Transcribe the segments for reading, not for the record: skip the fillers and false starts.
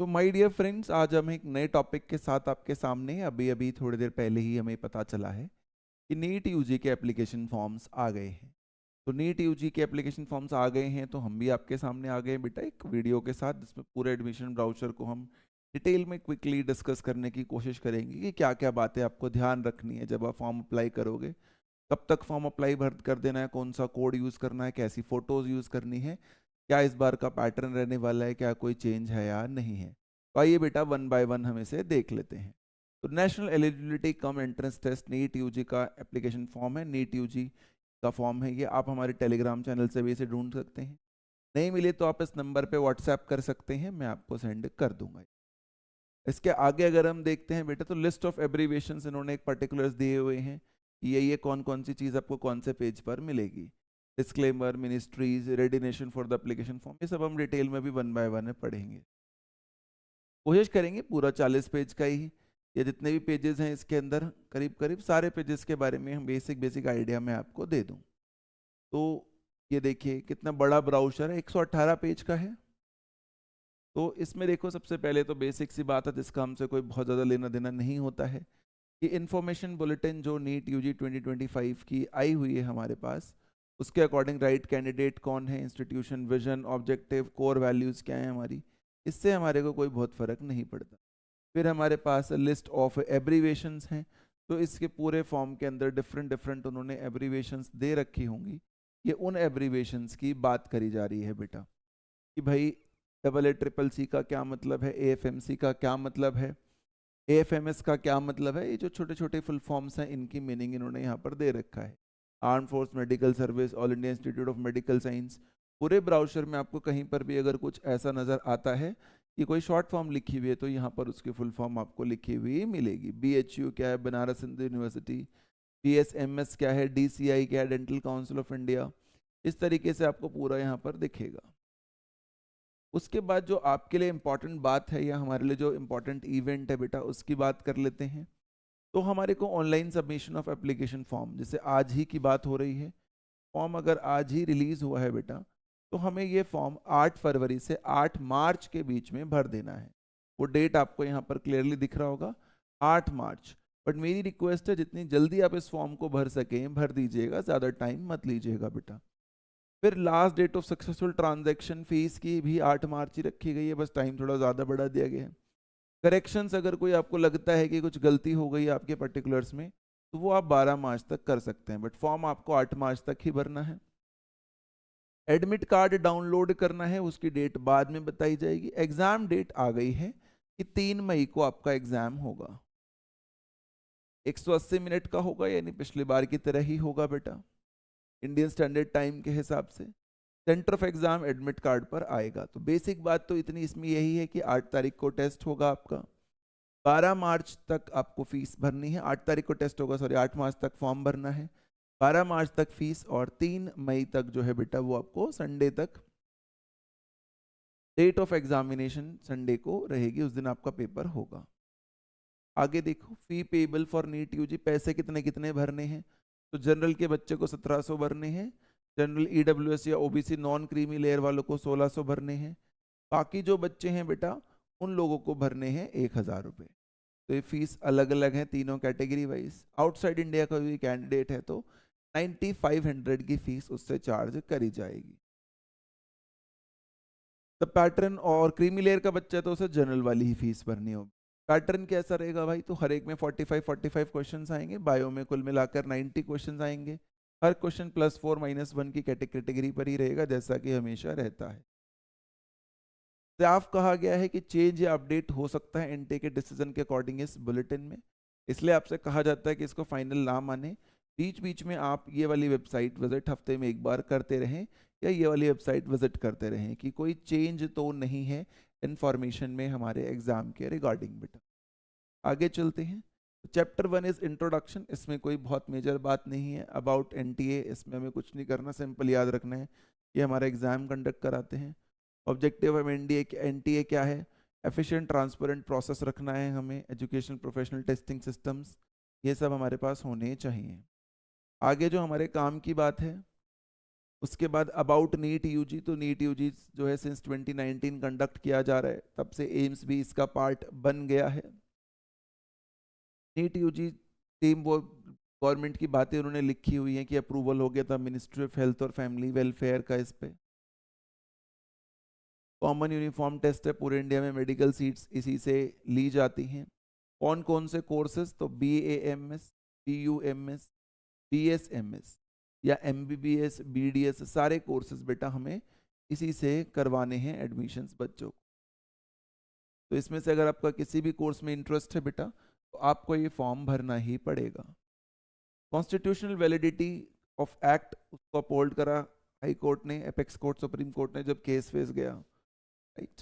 तो my dear friends, आज हम एक नए टॉपिक के साथ आपके सामने हैं। अभी अभी थोड़ी देर पहले ही हमें पता चला है कि नीट यूजी के एप्लीकेशन फॉर्म्स आ गए हैं। तो नीट यूजी के एप्लीकेशन फॉर्म्स आ गए हैं तो हम भी आपके सामने आ गए हैं बेटा एक वीडियो के साथ, जिसमें पूरे एडमिशन ब्राउचर को हम डिटेल में क्विकली डिस्कस करने की कोशिश करेंगे कि क्या क्या बातें आपको ध्यान रखनी है जब आप फॉर्म अप्लाई करोगे। कब तक फॉर्म अप्लाई भर कर देना है, कौन सा कोड यूज़ करना है, कैसी फ़ोटोज़ यूज़ करनी है, क्या इस बार का पैटर्न रहने वाला है, क्या कोई चेंज है या नहीं है। तो आइए बेटा वन बाय वन हम इसे देख लेते हैं। तो national eligibility cum entrance test NEET UG का एप्लीकेशन फॉर्म है। नीट यूजी का फॉर्म है ये, आप हमारे टेलीग्राम चैनल से भी इसे ढूंढ सकते हैं। नहीं मिले तो आप इस नंबर पे व्हाट्सएप कर सकते हैं, मैं आपको सेंड कर दूंगा। इसके आगे अगर हम देखते हैं बेटा, तो लिस्ट ऑफ एब्रीविएशंस इन्होंने एक पर्टिकुलर्स दिए हुए हैं कि ये कौन कौन सी चीज़ आपको कौन से पेज पर मिलेगी। डिस्क्लेमर, मिनिस्ट्रीज, रेडिनेशन फॉर द एप्लीकेशन फॉर्म, ये सब हम डिटेल में भी वन बाय वन पढ़ेंगे। कोशिश करेंगे पूरा 40 पेज का ही, या जितने भी पेजेस हैं इसके अंदर करीब करीब सारे पेजेस के बारे में हम बेसिक बेसिक आइडिया मैं आपको दे दूं। तो ये देखिए कितना बड़ा ब्राउज़र है, 118 पेज का है। तो इसमें देखो, सबसे पहले तो बेसिक सी बात है जिसका हमसे कोई बहुत ज़्यादा लेना देना नहीं होता है कि इन्फॉर्मेशन बुलेटिन जो नीट यूजी 2025 की आई हुई है हमारे पास, उसके अकॉर्डिंग राइट कैंडिडेट कौन है, institution, vision, objective, core values क्या है हमारी, इससे हमारे को कोई बहुत फ़र्क नहीं पड़ता। फिर हमारे पास लिस्ट ऑफ एब्रीवेशंस हैं। तो इसके पूरे फॉर्म के अंदर डिफरेंट डिफरेंट उन्होंने एब्रीवेशंस दे रखी होंगी। ये उन एब्रीवेशंस की बात करी जा रही है बेटा कि भाई डबल ए ट्रिपल सी का क्या मतलब है, एएफएमसी का क्या मतलब है, एएफएमएस का क्या मतलब है। ये जो छोटे छोटे फुल फॉर्म्स हैं इनकी मीनिंग इन्होंने यहाँ पर दे रखा है। Arm force medical service, all India institute of medical science. पूरे ब्राउज़र में आपको कहीं पर भी अगर कुछ ऐसा नज़र आता है कि कोई शॉर्ट फॉर्म लिखी हुई है, तो यहाँ पर उसकी फुल फॉर्म आपको लिखी हुई मिलेगी। बीएचयू क्या है, बनारस हिंदू यूनिवर्सिटी। बीएसएमएस क्या है, डीसीआई क्या है, डेंटल काउंसिल ऑफ इंडिया। इस तरीके से आपको पूरा यहाँ पर दिखेगा। उसके बाद जो आपके लिए इम्पोर्टेंट बात है या हमारे लिए जो इम्पोर्टेंट इवेंट है बेटा, उसकी बात कर लेते हैं। तो हमारे को online submission of application form, जैसे आज ही की बात हो रही है, फॉर्म अगर आज ही रिलीज हुआ है बेटा, तो हमें ये फॉर्म 8 फरवरी से 8 मार्च के बीच में भर देना है। वो डेट आपको यहाँ पर क्लियरली दिख रहा होगा, 8 मार्च। बट मेरी रिक्वेस्ट है जितनी जल्दी आप इस फॉर्म को भर सकें भर दीजिएगा, ज़्यादा टाइम मत लीजिएगा बेटा। फिर last date of successful transaction fee की भी 8 मार्च ही रखी गई है, बस टाइम थोड़ा ज़्यादा बढ़ा दिया गया है। करेक्शंस अगर कोई आपको लगता है कि कुछ गलती हो गई आपके पर्टिकुलर्स में, तो वो आप 12 मार्च तक कर सकते हैं, बट फॉर्म आपको 8 मार्च तक ही भरना है। एडमिट कार्ड डाउनलोड करना है, उसकी डेट बाद में बताई जाएगी। एग्ज़ाम डेट आ गई है कि 3 मई को आपका एग्ज़ाम होगा। 180 मिनट का होगा, यानी पिछली बार की तरह ही होगा बेटा, इंडियन स्टैंडर्ड टाइम के हिसाब से। Centre of exam admit card पर आएगा। तो बेसिक बात तो इतनी इसमें यही है कि 8 तारीख को टेस्ट होगा आपका, 12 मार्च तक आपको फीस भरनी है। 8 तारीख को टेस्ट होगा, सॉरी 8 मार्च तक फॉर्म भरना है, 12 मार्च तक फीस, और 3 मई तक जो है बेटा वो आपको संडे तक डेट ऑफ एग्जामिनेशन संडे को रहेगी, उस दिन आपका पेपर होगा। आगे देखो, fee payable for NEET UG, पैसे कितने कितने भरने हैं। तो जनरल के बच्चे को 1700 भरने हैं, जनरल ईडब्ल्यूएस या ओबीसी नॉन क्रीमी लेयर वालों को 1600 भरने हैं। बाकी जो बच्चे हैं बेटा उन लोगों को भरने हैं 1000 रुपये। तो ये फीस अलग अलग है तीनों कैटेगरी वाइज। आउटसाइड इंडिया का भी कैंडिडेट है तो 9500 की फीस उससे चार्ज करी जाएगी। द पैटर्न, और क्रीमी लेयर का बच्चा है तो उसे जनरल वाली ही फीस भरनी होगी। पैटर्न कैसा रहेगा भाई, तो हर एक में 45 क्वेश्चंस आएंगे, बायो में कुल मिलाकर 90 क्वेश्चंस आएंगे। हर क्वेश्चन +4 -1 की कैटेगरी पर ही रहेगा, जैसा कि हमेशा रहता है। साफ कहा गया है कि चेंज या अपडेट हो सकता है एनटीए के डिसीजन के अकॉर्डिंग इस बुलेटिन में, इसलिए आपसे कहा जाता है कि इसको फाइनल ना माने। बीच बीच में आप ये वाली वेबसाइट विजिट हफ्ते में एक बार करते रहें, या ये वाली वेबसाइट विजिट करते रहें कि कोई चेंज तो नहीं है इंफॉर्मेशन में हमारे एग्जाम के रिगार्डिंग बेटा। आगे चलते हैं। चैप्टर 1 इज इंट्रोडक्शन, इसमें कोई बहुत मेजर बात नहीं है। अबाउट एनटीए, इसमें हमें कुछ नहीं करना, सिंपल याद रखना है ये हमारा एग्जाम कंडक्ट कराते हैं। ऑब्जेक्टिव ऑफ एनटीए क्या है, एफिशिएंट ट्रांसपेरेंट प्रोसेस रखना है हमें, एजुकेशनल प्रोफेशनल टेस्टिंग सिस्टम्स, ये सब हमारे पास होने चाहिए। आगे जो हमारे काम की बात है, उसके बाद अबाउट नीट यूजी, तो नीट यूजी जो है सिंस 2019 कंडक्ट किया जा रहा है, तब से एम्स भी इसका पार्ट बन गया है। नीट यूजी टीम वो गवर्नमेंट की बातें उन्होंने लिखी हुई हैं कि अप्रूवल हो गया था मिनिस्ट्री ऑफ हेल्थ और फैमिली वेलफेयर का इस पे। कॉमन यूनिफॉर्म टेस्ट है पूरे इंडिया में, मेडिकल सीट्स इसी से ली जाती हैं। कौन कौन से कोर्सेज, तो BAMS, BUMS, BSMS या MBBS, BDS, सारे कोर्सेज बेटा हमें इसी से करवाने हैं एडमिशन्स बच्चों को। तो इसमें से अगर आपका किसी भी कोर्स में इंटरेस्ट है बेटा, तो आपको ये फॉर्म भरना ही पड़ेगा। कॉन्स्टिट्यूशनल वैलिडिटी ऑफ एक्ट उसको अपहोल्ड करा हाई कोर्ट ने, एपेक्स कोर्ट, सुप्रीम कोर्ट ने जब केस फेस गया, राइट।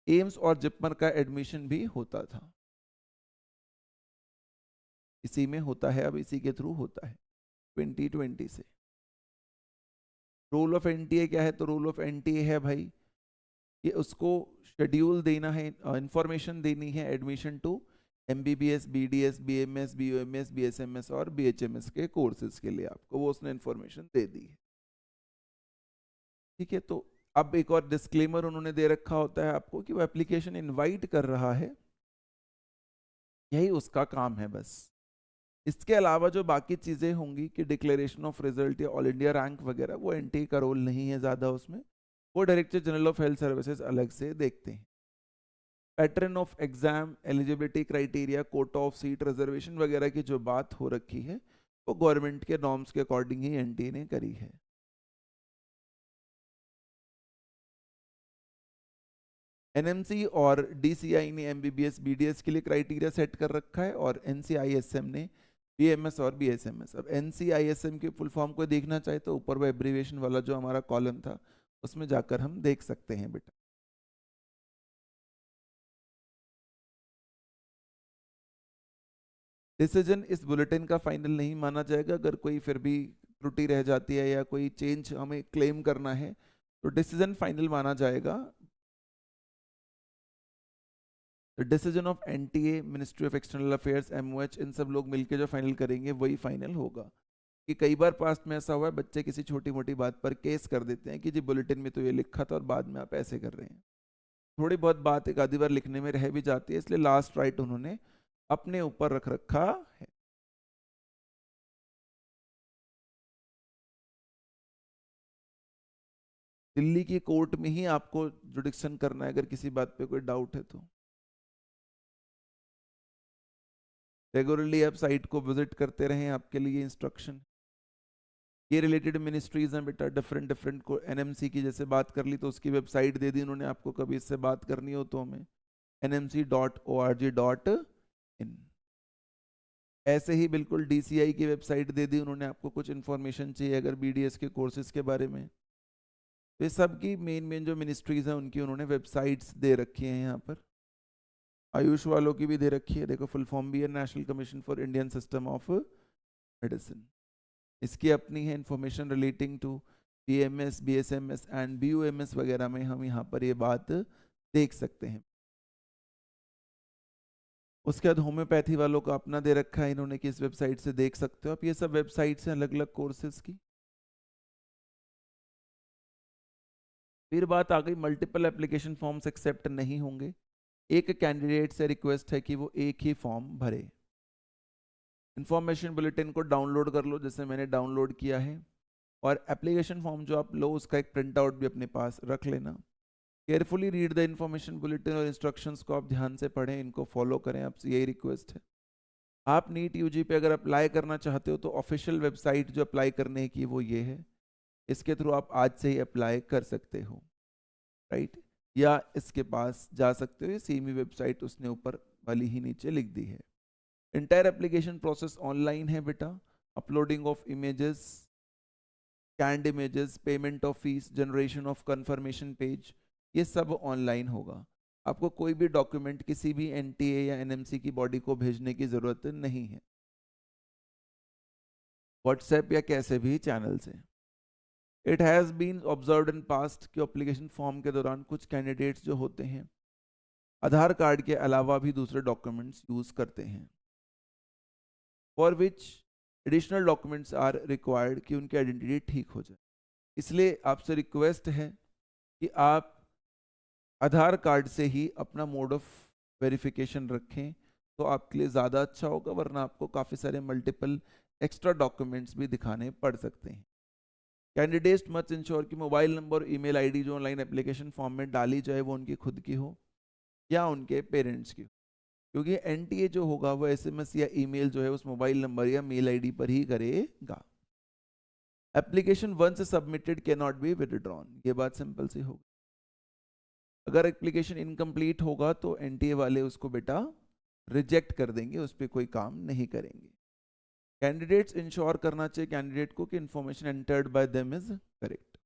एम्स और जिपमर का एडमिशन भी होता था, इसी में होता है, अब इसी के थ्रू होता है 2020 से। रूल ऑफ एनटीए क्या है, तो रूल ऑफ एनटीए है भाई कि उसको शेड्यूल देना है, इंफॉर्मेशन देनी है admission to MBBS, BDS, BMS, BUMS, BSMS और BHMS के कोर्सेज के लिए आपको वो उसने इंफॉर्मेशन दे दी है। ठीक है, तो अब एक और डिस्क्लेमर उन्होंने दे रखा होता है आपको कि वो एप्लीकेशन इनवाइट कर रहा है, यही उसका काम है बस। इसके अलावा जो बाकी चीजें होंगी कि डिक्लेरेशन ऑफ रिजल्ट या ऑल इंडिया रैंक वगैरह, वो एनटीए का रोल नहीं है ज्यादा उसमें, वो director general of health services अलग से देखते हैं। Pattern of exam, eligibility criteria, Kota of seat, reservation वगैरह की जो बात हो रखी है वो गवर्नमेंट के नॉर्म्स के अकॉर्डिंग ही एनटीए ने करी है। एनएमसी और डीसीआई ने एमबीबीएस बीडीएस के लिए क्राइटेरिया सेट कर रखा है, और एनसीआईएसएम ने बीएमएस और बीएसएमएस। अब एनसीआईएसएम के फुल फॉर्म को देखना चाहे तो ऊपर वो एब्रीविएशन वाला जो हमारा कॉलम था उसमें जाकर हम देख सकते हैं बेटा। डिसीजन इस बुलेटिन का फाइनल नहीं माना जाएगा, अगर कोई फिर भी त्रुटि रह जाती है या कोई चेंज हमें क्लेम करना है तो डिसीजन फाइनल माना जाएगा। Decision of NTA, ministry of external affairs, MOH, इन सब लोग मिलकर जो फाइनल करेंगे वही फाइनल होगा। कि कई बार पास्ट में ऐसा हुआ है बच्चे किसी छोटी मोटी बात पर केस कर देते हैं कि जी बुलेटिन में तो ये लिखा था और बाद में आप ऐसे कर रहे हैं। थोड़ी बहुत बात एक आधी बार लिखने में रह भी जाती है, इसलिए लास्ट राइट उन्होंने अपने ऊपर रख रखा है। दिल्ली की कोर्ट में ही आपको जुडिक्शन करना है अगर किसी बात पे कोई डाउट है तो। रेगुलरली आप साइट को विजिट करते रहें, आपके लिए इंस्ट्रक्शन। ये रिलेटेड मिनिस्ट्रीज हैं बेटा, डिफरेंट डिफरेंट को। एनएमसी की जैसे बात कर ली तो उसकी वेबसाइट दे दी उन्होंने आपको, कभी इससे बात करनी हो तो हमें nmc.org.in। ऐसे ही बिल्कुल डीसीआई की वेबसाइट दे दी उन्होंने आपको, कुछ इन्फॉर्मेशन चाहिए अगर बीडीएस के कोर्सेज के बारे में। तो ये सब की मेन मेन जो मिनिस्ट्रीज हैं उनकी उन्होंने वेबसाइट्स दे रखी हैं यहाँ पर। आयुष वालों की भी दे रखी है, देखो फुल फॉर्म भी है, national commission for Indian system of medicine. इसकी अपनी है information relating to BMS, BSMS and BUMS वगैरह में हम यहाँ पर ये बात देख सकते हैं। उसके बाद होम्योपैथी वालों का अपना दे रखा है इन्होंने कि इस वेबसाइट से देख सकते हो आप। ये सब वेबसाइट्स हैं अलग अलग कोर्सेज की। फिर बात आ गई मल्टीपल एप्लीकेशन फॉर्म्स एक्सेप्ट नहीं होंगे। एक कैंडिडेट से रिक्वेस्ट है कि वो एक ही फॉर्म भरे। इंफॉर्मेशन बुलेटिन को डाउनलोड कर लो जैसे मैंने डाउनलोड किया है, और एप्लीकेशन फॉर्म जो आप लो उसका एक प्रिंट आउट भी अपने पास रख लेना। Carefully read the information bulletin और इंस्ट्रक्शंस को आप ध्यान से पढ़ें, इनको फॉलो करें, आपसे यही रिक्वेस्ट है। आप नीट यूजी पे अगर अप्लाई करना चाहते हो तो ऑफिशियल वेबसाइट जो अप्लाई करने की वो ये है, इसके थ्रू आप आज से ही अप्लाई कर सकते हो, राइट। या इसके पास जा सकते हो, ये सेम ही वेबसाइट उसने ऊपर वाली ही नीचे लिख दी है। इंटायर एप्लीकेशन प्रोसेस ऑनलाइन है बेटा। Uploading of images, scanned images, payment of fees, generation of confirmation page, ये सब ऑनलाइन होगा। आपको कोई भी डॉक्यूमेंट किसी भी एनटीए या एनएमसी की बॉडी को भेजने की जरूरत नहीं है, व्हाट्सएप या कैसे भी चैनल से। It has been observed in past कि एप्लीकेशन फॉर्म के दौरान कुछ कैंडिडेट्स जो होते हैं आधार कार्ड के अलावा भी दूसरे डॉक्यूमेंट्स यूज करते हैं, for which additional documents are required कि उनकी आइडेंटिटी ठीक हो जाए। इसलिए आपसे रिक्वेस्ट है कि आप आधार कार्ड से ही अपना मोड ऑफ वेरिफिकेशन रखें, तो आपके लिए ज़्यादा अच्छा होगा, वरना आपको काफ़ी सारे मल्टीपल एक्स्ट्रा डॉक्यूमेंट्स भी दिखाने पड़ सकते हैं। कैंडिडेट्स मस्ट इंश्योर कि मोबाइल नंबर और ईमेल आईडी जो ऑनलाइन एप्लीकेशन फॉर्म में डाली जाए वो उनकी खुद की हो या उनके पेरेंट्स की हो, क्योंकि एनटीए जो होगा वो एसएमएस या ईमेल जो है उस मोबाइल नंबर या मेल आईडी पर ही करेगा। Application once submitted cannot be withdrawn, ये बात सिंपल सी होगी। अगर एप्लीकेशन इनकम्प्लीट होगा तो एनटीए वाले उसको बेटा रिजेक्ट कर देंगे, उस पर कोई काम नहीं करेंगे। कैंडिडेट्स इंश्योर करना चाहिए कैंडिडेट को कि information entered by them is correct.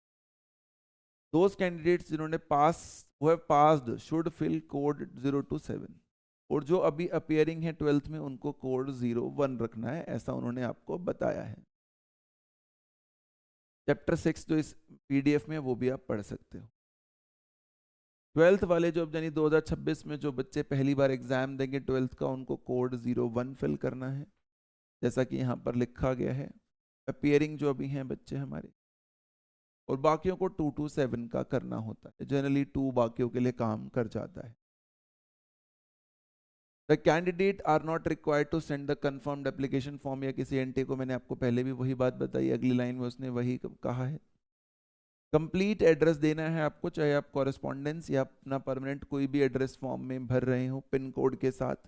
Those candidates जिन्होंने passed should fill code 0 to 7, और जो अभी अपियरिंग है 12th में उनको कोड 01 रखना है, ऐसा उन्होंने आपको बताया है। चैप्टर 6 जो इस पीडीएफ में वो भी आप पढ़ सकते हो। 12th वाले जो यानी 2026 में जो बच्चे पहली बार एग्जाम देंगे 12th का, उनको कोड 01 फिल करना है, जैसा कि यहाँ पर लिखा गया है। अपियरिंग जो अभी हैं बच्चे हमारे, और बाकियों को 2 to 7 का करना होता है। जनरली 2 बाकियों के लिए काम कर जाता है। The candidate are not required to send the confirmed application form, या किसी एनटी को, मैंने आपको पहले भी वही बात बताई, अगली लाइन में उसने वही कहा है। कंप्लीट एड्रेस देना है आपको, चाहे आप कॉरेस्पॉन्डेंस या अपना परमानेंट कोई भी एड्रेस फॉर्म में भर रहे हो पिन कोड के साथ,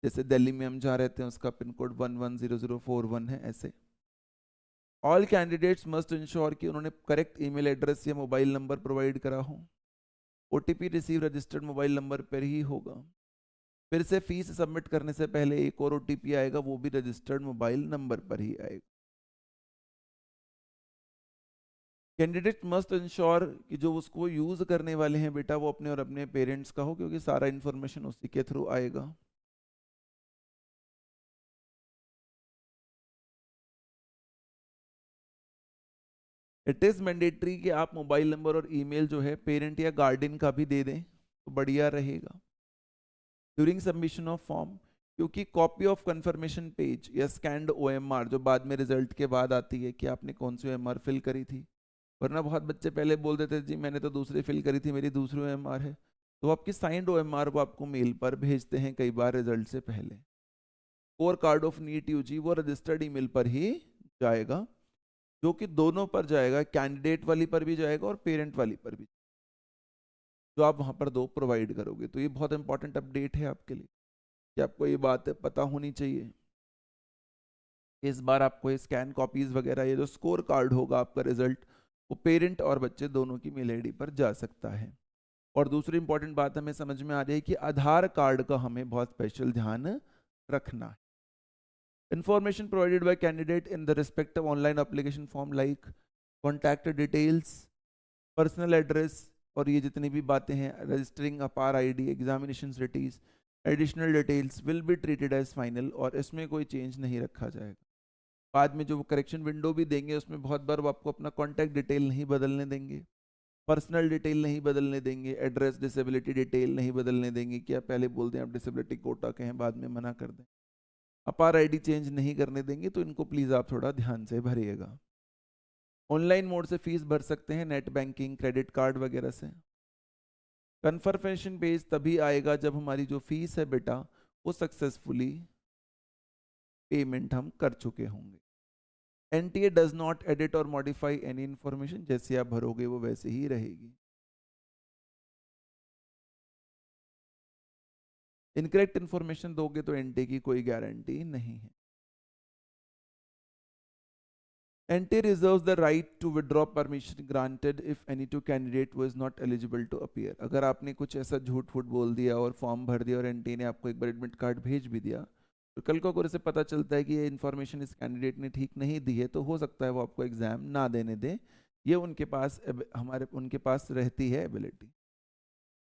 जैसे दिल्ली में हम जहाँ रहते हैं उसका पिन कोड 110041 है, ऐसे। ऑल कैंडिडेट्स मस्ट इंश्योर कि उन्होंने करेक्ट ईमेल एड्रेस या मोबाइल नंबर प्रोवाइड करा हो। OTP receive registered mobile number पर ही होगा। फिर से फीस सबमिट करने से पहले एक और ओटीपी आएगा, वो भी रजिस्टर्ड मोबाइल नंबर पर ही आएगा। कैंडिडेट मस्ट इंश्योर कि जो उसको यूज करने वाले हैं बेटा वो अपने और अपने पेरेंट्स का हो, क्योंकि सारा इंफॉर्मेशन उसी के थ्रू आएगा। इट इज मैंडेटरी कि आप मोबाइल नंबर और ईमेल जो है पेरेंट या गार्डियन का भी दे दें तो बढ़िया रहेगा ड्यूरिंग सबमिशन ऑफ फॉर्म, क्योंकि कॉपी ऑफ कंफर्मेशन पेज या स्कैंड ओएमआर जो बाद में रिजल्ट के बाद आती है कि आपने कौन सी ओएमआर फिल करी थी, वरना बहुत बच्चे पहले बोल देते जी मैंने तो दूसरी फिल करी थी, मेरी दूसरी ओएमआर है, तो आपकी साइंड ओएमआर वो आपको मेल पर भेजते हैं कई बार रिजल्ट से पहले। Score card of NEET UG वो रजिस्टर्ड ईमेल पर ही जाएगा, जो कि दोनों पर जाएगा, कैंडिडेट वाली पर भी जाएगा और पेरेंट वाली पर भी, जो आप वहां पर दो प्रोवाइड करोगे। तो ये बहुत इंपॉर्टेंट अपडेट है आपके लिए कि आपको ये बात पता होनी चाहिए। इस बार आपको ये स्कैन कॉपीज वगैरह, ये जो स्कोर कार्ड होगा आपका रिजल्ट, वो पेरेंट और बच्चे दोनों की मेल आईडी पर जा सकता है। और दूसरी इंपॉर्टेंट बात हमें समझ में आ रही है कि आधार कार्ड का हमें बहुत स्पेशल ध्यान रखना है। Information provided by candidate in the respective online application form like contact details, personal address, और ये जितनी भी बातें हैं, registering APAAR ID, examination cities, additional details will be treated as final, और इसमें कोई चेंज नहीं रखा जाएगा। बाद में जो करेक्शन विंडो भी देंगे उसमें बहुत बार वो आपको अपना कॉन्टैक्ट डिटेल नहीं बदलने देंगे, पर्सनल डिटेल नहीं बदलने देंगे, एड्रेस डिसेबिलिटी डिटेल नहीं बदलने देंगे कि आप पहले बोल दें आप डिसेबिलिटी कोटा के हैं, बाद में मना कर दें, अपार आईडी चेंज नहीं करने देंगे, तो इनको प्लीज़ आप थोड़ा ध्यान से भरिएगा। ऑनलाइन मोड से फीस भर सकते हैं, नेट बैंकिंग, क्रेडिट कार्ड वगैरह से। कन्फर्मेशन पेज तभी आएगा जब हमारी जो फीस है बेटा वो सक्सेसफुली पेमेंट हम कर चुके होंगे। एनटीए डज नॉट एडिट और मॉडिफाई एनी इंफॉर्मेशन, जैसे आप भरोगे वो वैसे ही रहेगी। इनकरेक्ट इंफॉर्मेशन दोगे तो एनटीए की कोई गारंटी नहीं है। NTA reserves the right to withdraw permission granted if any two candidate was not eligible to appear। अगर आपने कुछ ऐसा झूठ फूट बोल दिया और फॉर्म भर दिया और NTA ने आपको एक बार एडमिट कार्ड भेज भी दिया, तो कल को अगर उसे पता चलता है कि ये इन्फॉर्मेशन इस कैंडिडेट ने ठीक नहीं दी है, तो हो सकता है वो आपको एग्जाम ना देने दें। ये उनके पास रहती है एबिलिटी,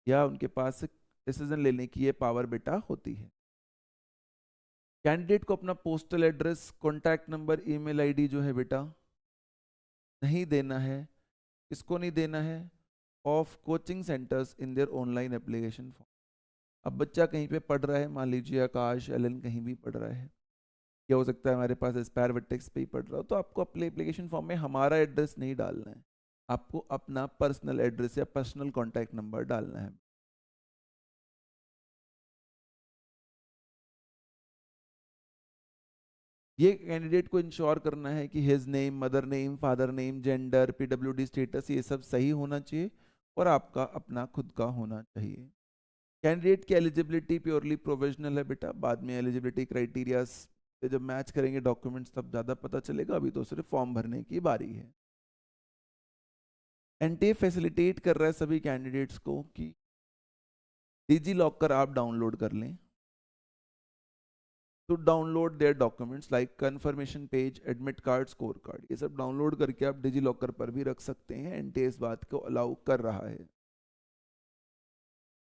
या उनके पास डिसीजन लेने की ये पावर बेटा होती है। कैंडिडेट को अपना postal address, contact number, email ID जो है बेटा नहीं देना है। किसको नहीं देना है? Of coaching centres in their online application form. अब बच्चा कहीं पे पढ़ रहा है, मान लीजिए आकाश एलन कहीं भी पढ़ रहा है, या हो सकता है हमारे पास एस्पायर वर्टेक्स पे ही पड़ रहा हो, तो आपको अपने एप्लीकेशन फॉर्म में हमारा एड्रेस नहीं डालना है, आपको अपना पर्सनल एड्रेस या पर्सनल कॉन्टैक्ट नंबर डालना है। ये कैंडिडेट को इंश्योर करना है कि his name, mother name, father name, gender, PWD status, ये सब सही होना चाहिए और आपका अपना खुद का होना चाहिए। कैंडिडेट की एलिजिबिलिटी प्योरली प्रोविजनल है बेटा, बाद में एलिजिबिलिटी क्राइटेरिया से जब मैच करेंगे डॉक्यूमेंट्स तब ज़्यादा पता चलेगा, अभी तो सिर्फ फॉर्म भरने की बारी है। एनटीए फैसिलिटेट कर रहा है सभी कैंडिडेट्स को कि डिजी लॉकर आप डाउनलोड कर लें। to download their documents like confirmation page, admit card, score card, ये सब डाउनलोड करके आप डिजी लॉकर पर भी रख सकते हैं। एनटीए इस बात को अलाउ कर रहा है।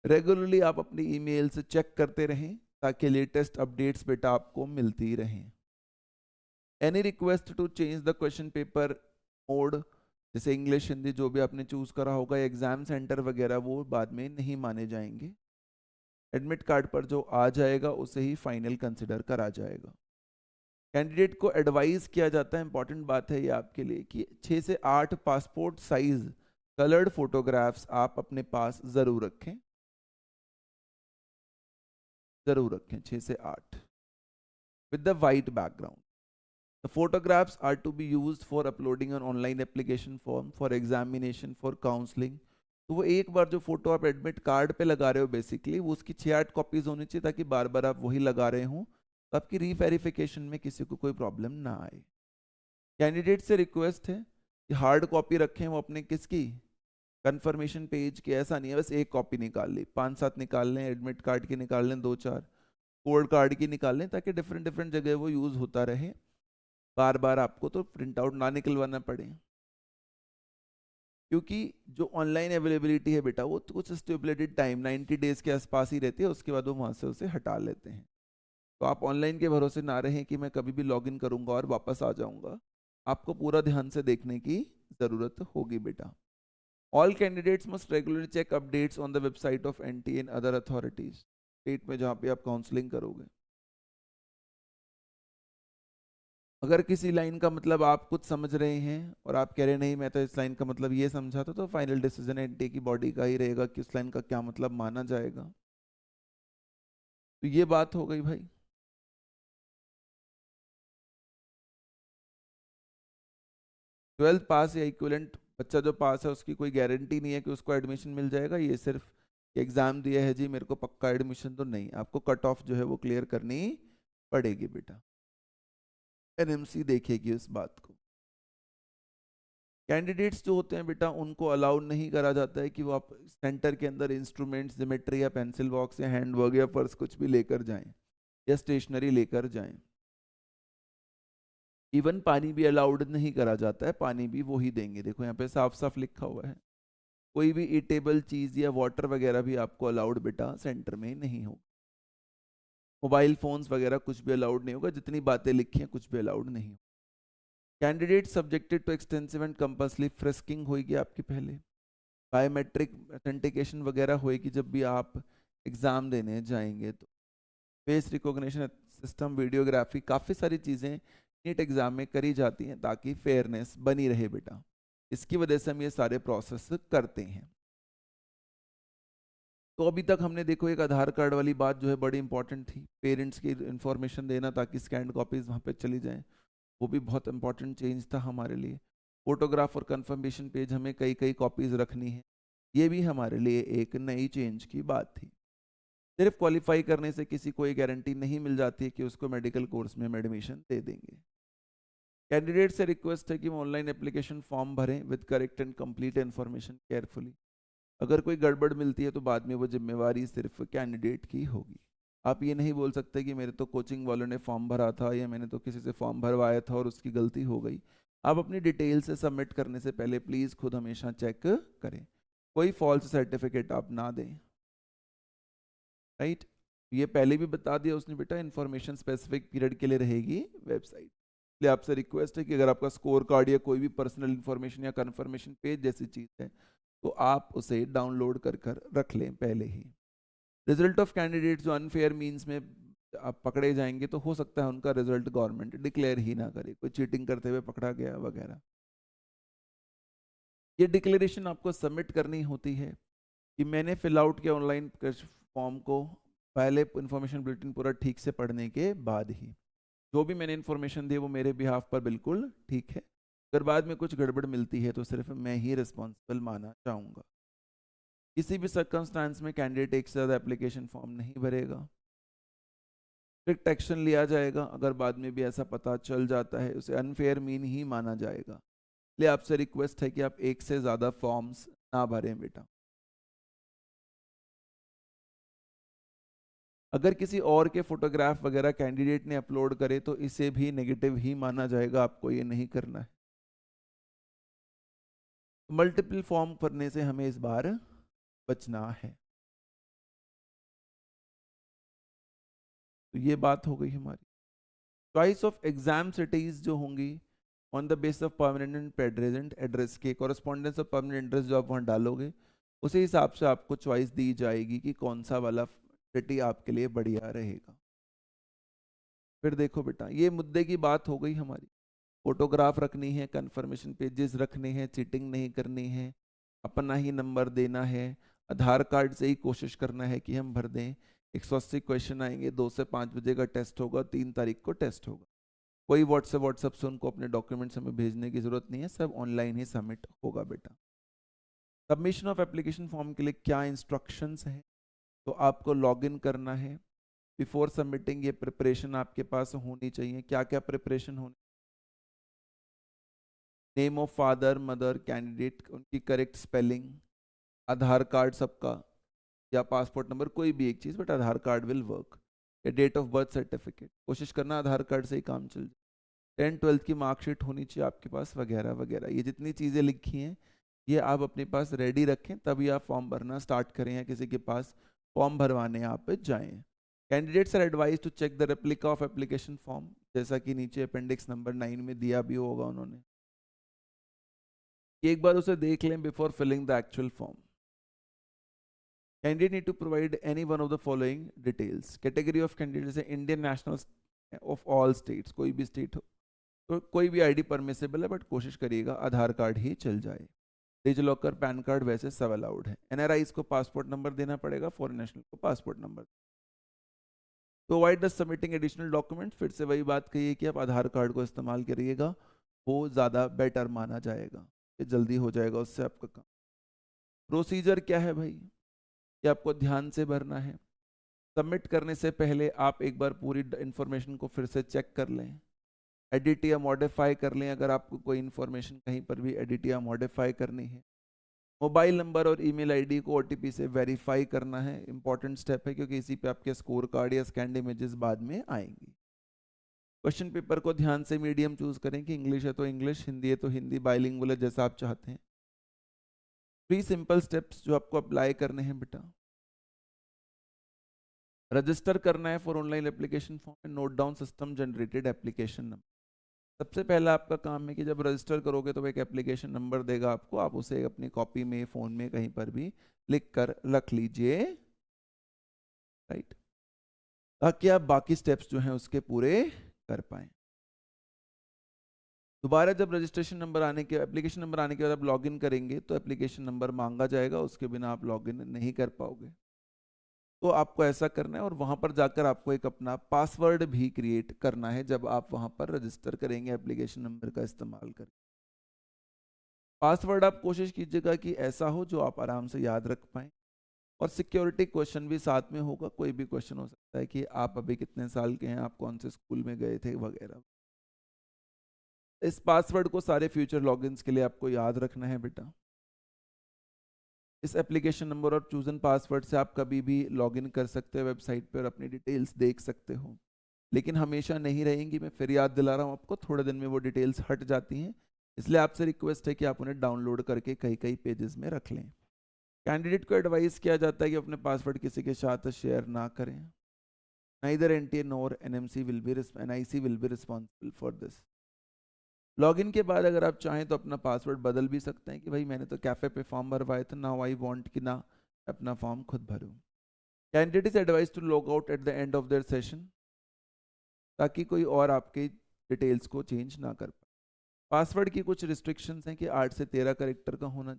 रेगुलरली आप अपनी ईमेल से चेक करते रहें ताकि लेटेस्ट अपडेट्स बेटा आपको मिलती रहें। Any request to change the question paper mode, जैसे इंग्लिश, हिंदी जो भी आपने चूज करा होगा, एग्जाम सेंटर वगैरह, वो बाद में नहीं माने जाएंगे। एडमिट कार्ड पर जो आ जाएगा उसे ही फाइनल कंसिडर करा जाएगा। कैंडिडेट को एडवाइस किया जाता है, इंपॉर्टेंट बात है ये आपके लिए, कि 6 से 8 पासपोर्ट साइज कलर्ड फोटोग्राफ्स आप अपने पास जरूर रखें, जरूर रखें 6 से 8 with the white background. The photographs are to be used for uploading an online application form for examination for counseling। तो वो एक बार जो फोटो आप एडमिट कार्ड पे लगा रहे हो बेसिकली, वो उसकी 6-8 कॉपीज होनी चाहिए ताकि बार बार आप वही लगा रहे हो, तो आपकी रीवेरिफिकेशन में किसी को कोई प्रॉब्लम ना आए। कैंडिडेट से रिक्वेस्ट है कि हार्ड कॉपी रखें वो अपने किसकी, कंफर्मेशन पेज की। ऐसा नहीं है बस एक कॉपी निकाल ली, 5-7 निकाल लें, एडमिट कार्ड की निकाल लें 2-4, कोड कार्ड की निकाल लें, ताकि डिफरेंट डिफरेंट जगह वो यूज होता रहे, बार बार आपको तो प्रिंट आउट ना निकलवाना पड़े। क्योंकि जो ऑनलाइन अवेलेबिलिटी है बेटा, वो तो कुछ स्टेबुलेटेड टाइम 90 डेज के आसपास ही रहती है, उसके बाद वो वहां से उसे हटा लेते हैं। तो आप ऑनलाइन के भरोसे ना रहें कि मैं कभी भी लॉगिन करूंगा और वापस आ जाऊंगा, आपको पूरा ध्यान से देखने की जरूरत होगी बेटा। All candidates must regularly check updates on the website of NTA and other authorities, state में जहाँ पे आप काउंसलिंग करोगे। अगर किसी लाइन का मतलब आप कुछ समझ रहे हैं और आप कह रहे नहीं मैं तो इस लाइन का मतलब ये समझा था, तो फाइनल डिसीजन एनटीए की बॉडी का ही रहेगा कि उस लाइन का क्या मतलब माना जाएगा। तो ये बात हो गई भाई। 12th पास या इक्विवेलेंट बच्चा जो पास है उसकी कोई गारंटी नहीं है कि उसको एडमिशन मिल जाएगा। ये सिर्फ एग्जाम दिया है जी मेरे को पक्का एडमिशन, तो नहीं, आपको कट ऑफ जो है वो क्लियर करनी पड़ेगी बेटा, एनएमसी देखेगी उस बात को। कैंडिडेट्स जो होते हैं बेटा उनको अलाउड नहीं करा जाता है कि वो आप सेंटर के अंदर इंस्ट्रूमेंट्स, ज्योमेट्री या पेंसिल बॉक्स या हैंडवर्क या पर्स कुछ भी लेकर जाएं या स्टेशनरी लेकर जाएं। इवन पानी भी अलाउड नहीं करा जाता है, पानी भी वो ही देंगे, देखो यहाँ पे साफ साफ लिखा हुआ है। कोई भी ईटेबल चीज या वाटर वगैरह भी आपको अलाउड बेटा सेंटर में नहीं हो। मोबाइल फोन्स वगैरह कुछ भी अलाउड नहीं होगा, जितनी बातें लिखी हैं कुछ भी अलाउड नहीं। Candidate subjected to extensive and compulsory frisking होगी आपकी पहले, बायोमेट्रिक ऑथेंटिकेशन वगैरह होएगी जब भी आप एग्जाम देने जाएंगे, तो फेस रिकॉग्निशन सिस्टम, वीडियोग्राफी, काफ़ी सारी चीज़ें नीट एग्जाम में करी जाती हैं ताकि फेयरनेस बनी रहे बेटा, इसकी वजह से हम ये सारे प्रोसेस करते हैं। तो अभी तक हमने देखो एक आधार कार्ड वाली बात जो है बड़ी इंपॉर्टेंट थी, पेरेंट्स की इंफॉर्मेशन देना ताकि स्कैंड कॉपीज वहाँ पे चली जाएं, वो भी बहुत इंपॉर्टेंट चेंज था हमारे लिए। फोटोग्राफ और कंफर्मेशन पेज हमें कई कई कॉपीज रखनी है, ये भी हमारे लिए एक नई चेंज की बात थी। सिर्फ क्वालिफाई करने से किसी को ये गारंटी नहीं मिल जाती है कि उसको मेडिकल कोर्स में हम एडमिशन दे देंगे। कैंडिडेट से रिक्वेस्ट है कि वो ऑनलाइन एप्लीकेशन फॉर्म भरें with correct and complete information carefully. अगर कोई गड़बड़ मिलती है तो बाद में वो जिम्मेवारी सिर्फ कैंडिडेट की होगी। आप ये नहीं बोल सकते कि मेरे तो कोचिंग वालों ने फॉर्म भरा था या मैंने तो किसी से फॉर्म भरवाया था और उसकी गलती हो गई। आप अपनी डिटेल से सबमिट करने से पहले प्लीज़ खुद हमेशा चेक करें, कोई फॉल्स सर्टिफिकेट आप ना दें, राइट। ये पहले भी बता दिया उसने बेटा, इन्फॉर्मेशन स्पेसिफिक पीरियड के लिए रहेगी वेबसाइट। इसलिए आपसे रिक्वेस्ट है कि अगर आपका स्कोर कार्ड या कोई भी पर्सनल इन्फॉर्मेशन या कन्फर्मेशन पेज जैसी चीज़ है तो आप उसे डाउनलोड कर रख लें पहले ही। रिजल्ट ऑफ कैंडिडेट जो अनफेयर मीन्स में आप पकड़े जाएंगे तो हो सकता है उनका रिजल्ट गवर्नमेंट डिक्लेयर ही ना करे, कोई चीटिंग करते हुए पकड़ा गया वगैरह। ये डिक्लेरेशन आपको सबमिट करनी होती है कि मैंने फिल आउट किया ऑनलाइन फॉर्म को पहले इन्फॉर्मेशन बुलेटिन पूरा ठीक से पढ़ने के बाद ही। जो भी मैंने इन्फॉर्मेशन दी वो मेरे बिहाफ पर बिल्कुल ठीक है। अगर बाद में कुछ गड़बड़ मिलती है तो सिर्फ मैं ही रिस्पॉन्सिबल माना जाऊंगा। किसी भी सर्कमस्टांस में कैंडिडेट एक से ज़्यादा एप्लीकेशन फॉर्म नहीं भरेगा, स्ट्रिक्ट एक्शन लिया जाएगा। अगर बाद में भी ऐसा पता चल जाता है उसे अनफेयर मीन ही माना जाएगा। इसलिए आपसे रिक्वेस्ट है कि आप एक से ज़्यादा फॉर्म्स ना भरें बेटा। अगर किसी और के फोटोग्राफ वगैरह कैंडिडेट ने अपलोड करे तो इसे भी नेगेटिव ही माना जाएगा, आपको ये नहीं करना है। मल्टीपल फॉर्म भरने से हमें इस बार बचना है। तो ये बात हो गई हमारी। चॉइस ऑफ एग्जाम सिटीज जो होंगी on the base of permanent and present address के कॉरेस्पॉन्डेंस ऑफ परमानेंट एड्रेस जो आप वहाँ डालोगे उसी हिसाब से आपको चॉइस दी जाएगी कि कौन सा वाला सिटी आपके लिए बढ़िया रहेगा। फिर देखो बेटा, ये मुद्दे की बात हो गई हमारी। फोटोग्राफ रखनी है, कंफर्मेशन पेजेस रखने हैं, चीटिंग नहीं करनी है, अपना ही नंबर देना है, आधार कार्ड से ही कोशिश करना है कि हम भर दें। 180 क्वेश्चन आएंगे, 2 से 5 बजे का टेस्ट होगा, 3 तारीख को टेस्ट होगा। कोई व्हाट्सएप से उनको अपने डॉक्यूमेंट्स हमें भेजने की जरूरत नहीं है, सब ऑनलाइन ही सबमिट होगा बेटा। सबमिशन ऑफ एप्लीकेशन फॉर्म के लिए क्या इंस्ट्रक्शंस हैं, तो आपको लॉगिन करना है। बिफोर सबमिटिंग ये प्रिपरेशन आपके पास होनी चाहिए। क्या क्या प्रिपरेशन होनी? Name of father mother candidate, उनकी करेक्ट स्पेलिंग, आधार कार्ड सबका या पासपोर्ट नंबर, कोई भी एक चीज़, but Aadhaar card will work, या डेट ऑफ बर्थ सर्टिफिकेट। कोशिश करना आधार कार्ड से ही काम चल जाए। 10th-12th की मार्कशीट होनी चाहिए आपके पास वगैरह वगैरह। ये जितनी चीज़ें लिखी हैं ये आप अपने पास रेडी रखें, तभी आप फॉर्म भरना स्टार्ट करें या किसी के पास फॉर्म भरवाने आप जाएं। Candidates are advise to check the replica of application form, जैसा कि नीचे अपेंडिक्स नंबर 9 में दिया भी होगा उन्होंने, एक बार उसे देख लें before filling the actual form. Candidate need to provide any one of the following details. Category of candidate is Indian nationals of all states, कोई भी स्टेट हो तो कोई भी आईडी परमिसेबल है, बट कोशिश करिएगा आधार कार्ड ही चल जाए। डिजिलॉकर पैन कार्ड वैसे सब अलाउड है। एनआरआईज को पासपोर्ट नंबर देना पड़ेगा, फॉरेन नेशनल को पासपोर्ट नंबर। तो avoid the submitting additional document, फिर से वही बात कही है कि आप आधार कार्ड को इस्तेमाल करिएगा, वो ज़्यादा बेटर माना जाएगा, ये जल्दी हो जाएगा उससे आपका काम। प्रोसीजर क्या है भाई, ये आपको ध्यान से भरना है। सबमिट करने से पहले आप एक बार पूरी इन्फॉर्मेशन को फिर से चेक कर लें, एडिट या मॉडिफाई कर लें अगर आपको कोई इन्फॉर्मेशन कहीं पर भी एडिट या मॉडिफाई करनी है। मोबाइल नंबर और ईमेल आईडी को ओटीपी से वेरीफाई करना है, इंपॉर्टेंट स्टेप है, क्योंकि इसी पे आपके स्कोर कार्ड या स्कैंड इमेजेस बाद में आएंगी। क्वेश्चन पेपर को ध्यान से मीडियम चूज करें कि इंग्लिश है तो इंग्लिश, हिंदी है तो हिंदी, बाइलिंगुअल है जैसा आप चाहते हैं। 3 सिंपल स्टेप्स जो आपको अप्लाई करने हैं बेटा। रजिस्टर करना है for online application form, note down system generated application number. सबसे पहला आपका काम है कि जब रजिस्टर करोगे तो एक एप्लीकेशन नंबर देगा आपको, आप उसे अपनी कॉपी में, फोन में, कहीं पर भी लिख कर रख लीजिए, राइट, ताकि आप बाकी स्टेप्स जो हैं उसके पूरे कर पाए। दोबारा जब रजिस्ट्रेशन नंबर आने के, एप्लीकेशन नंबर आने के बाद आप लॉगिन करेंगे तो एप्लीकेशन नंबर मांगा जाएगा, उसके बिना आप लॉगिन नहीं कर पाओगे। तो आपको ऐसा करना है और वहां पर जाकर आपको एक अपना पासवर्ड भी क्रिएट करना है जब आप वहां पर रजिस्टर करेंगे एप्लीकेशन नंबर का इस्तेमाल कर। पासवर्ड आप कोशिश कीजिएगा कि ऐसा हो जो आप आराम से याद रख पाएं, और सिक्योरिटी क्वेश्चन भी साथ में होगा। कोई भी क्वेश्चन हो सकता है कि आप अभी कितने साल के हैं, आप कौन से स्कूल में गए थे वगैरह। इस पासवर्ड को सारे फ्यूचर लॉगिन्स के लिए आपको याद रखना है बेटा। इस एप्लीकेशन नंबर और चूजन पासवर्ड से आप कभी भी लॉगिन कर सकते हो वेबसाइट पर, अपनी डिटेल्स देख सकते हो, लेकिन हमेशा नहीं रहेंगी। मैं फिर याद दिला रहा हूँ आपको, थोड़े दिन में वो डिटेल्स हट जाती हैं, इसलिए आपसे रिक्वेस्ट है कि आप उन्हें डाउनलोड करके कई कई पेजेस में रख लें। कैंडिडेट को एडवाइस किया जाता है कि अपने पासवर्ड किसी के साथ शेयर ना करें। Neither NTA nor NIC will be responsible for this. Login के बाद अगर आप चाहें तो अपना पासवर्ड बदल भी सकते हैं कि भाई मैंने तो कैफे पे फॉर्म भरवाए थे, नाउ आई वांट कि ना अपना फॉर्म खुद भरूं। Candidate is advise to log out at the end of their session, ताकि कोई और आपके डिटेल्स को चेंज ना कर पाए। पासवर्ड की कुछ रिस्ट्रिक्शंस हैं कि 8 से 13 कैरेक्टर का होना,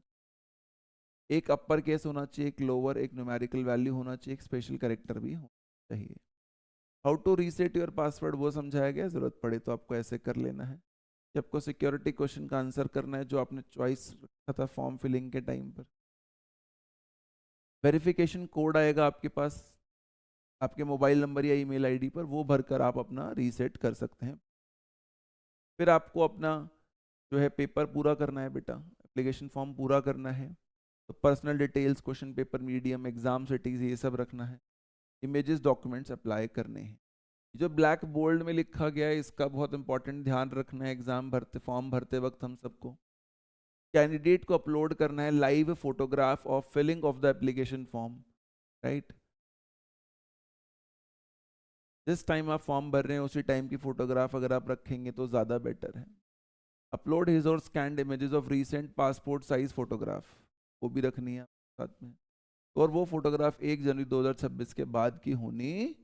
एक अपर केस होना चाहिए, एक लोअर, एक न्यूमेरिकल वैल्यू होना चाहिए, एक स्पेशल कैरेक्टर भी होना चाहिए। How to reset your password वो समझाया गया, जरूरत पड़े तो आपको ऐसे कर लेना है। कि आपको सिक्योरिटी क्वेश्चन का आंसर करना है जो आपने चॉइस रखा था फॉर्म फिलिंग के टाइम पर। वेरिफिकेशन कोड आएगा आपके पास आपके मोबाइल नंबर या ईमेल आईडी पर, वो भरकर आप अपना रीसेट कर सकते हैं। फिर आपको अपना जो है पेपर पूरा करना है बेटा, एप्लीकेशन फॉर्म पूरा करना है। तो personal details, question paper, medium, exam cities, ये सब रखना है। इमेजेस, डॉक्यूमेंट्स अप्लाई करने हैं। जो ब्लैक बोल्ड में लिखा गया है इसका बहुत इंपॉर्टेंट ध्यान रखना है एग्जाम भरते फॉर्म भरते वक्त हम सबको। कैंडिडेट को अपलोड करना है live photograph of filling of the application form, right. जिस टाइम आप फॉर्म भर रहे हैं उसी टाइम की फोटोग्राफ अगर आप रखेंगे तो ज़्यादा बेटर है। अपलोड हिज और scanned images of recent passport size photograph, वो भी रखनी है साथ में। और वो फोटोग्राफ 1 जनवरी 2026 के बाद की होनी।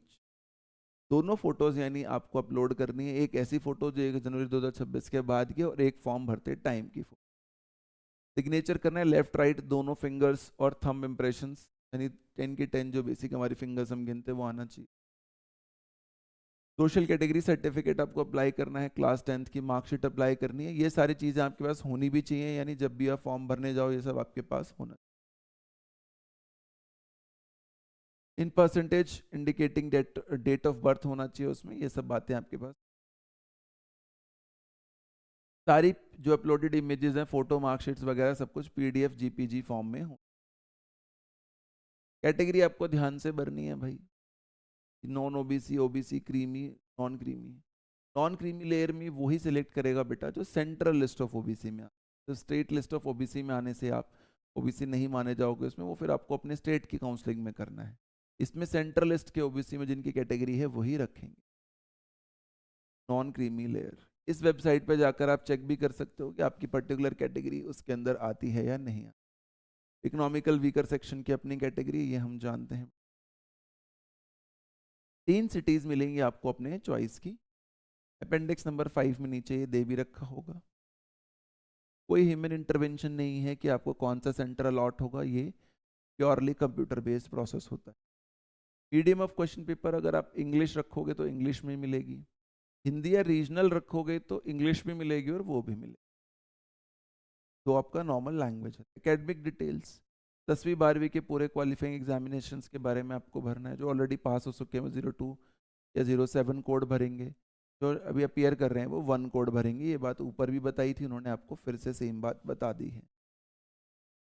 दोनों फोटोज यानी आपको अपलोड करनी है, एक ऐसी फोटो जो 1 जनवरी 2026 के बाद की और एक फॉर्म भरते टाइम की फोटो। सिग्नेचर करना है लेफ्ट राइट दोनों फिंगर्स और थंब इम्प्रेशंस, यानी 10 की 10 जो बेसिक हमारी फिंगर्स हम गिनते हैं वो आना चाहिए। सोशल कैटेगरी सर्टिफिकेट आपको अप्लाई करना है, क्लास 10th की मार्कशीट अप्लाई करनी है। ये सारी चीज़ें आपके पास होनी भी चाहिए, यानी जब भी आप फॉर्म भरने जाओ ये सब आपके पास होना। In percentage indicating date of birth होना चाहिए उसमें, ये सब बातें आपके पास। सारी जो अपलोडेड इमेजेस हैं, फोटो, मार्कशीट्स वगैरह सब कुछ पीडीएफ जीपीजी फॉर्म में हो। कैटेगरी आपको ध्यान से भरनी है भाई, non OBC, OBC, creamy, non creamy. Non creamy layer में वही सिलेक्ट करेगा बेटा जो सेंट्रल लिस्ट ऑफ ओबीसी में, तो स्टेट लिस्ट ऑफ ओबीसी में आने से आप ओबीसी नहीं माने जाओगे उसमें, वो फिर आपको अपने स्टेट की काउंसलिंग में करना है। इसमें सेंट्रल लिस्ट के ओबीसी में जिनकी कैटेगरी है वही रखेंगे। नॉन क्रीमी लेयर, इस वेबसाइट पर जाकर आप चेक भी कर सकते हो कि आपकी पर्टिकुलर कैटेगरी उसके अंदर आती है या नहीं। इकोनॉमिकल वीकर सेक्शन की अपनी कैटेगरी, ये हम जानते हैं। 3 सिटीज मिलेंगी आपको अपने चॉइस की। अपेंडिक्स नंबर 5 में नीचे ये दे भी रखा होगा। कोई ह्यूमन इंटरवेंशन नहीं है कि आपको कौन सा सेंटर अलॉट होगा, ये प्योरली कंप्यूटर बेस्ड प्रोसेस होता है। मीडियम ऑफ क्वेश्चन पेपर अगर आप इंग्लिश रखोगे तो इंग्लिश में मिलेगी, हिंदी या रीजनल रखोगे तो इंग्लिश भी मिलेगी और वो भी मिलेगी, तो आपका नॉर्मल लैंग्वेज है। एकेडमिक डिटेल्स 10वीं 12वीं के पूरे क्वालिफाइंग एग्जामिनेशंस के बारे में आपको भरना है, जो ऑलरेडी पास हो चुके हैं 02 या 07 कोड भरेंगे, जो अभी अपीयर कर रहे हैं वो 1 कोड भरेंगे। ये बात ऊपर भी बताई थी उन्होंने, आपको फिर से सेम बात बता दी है।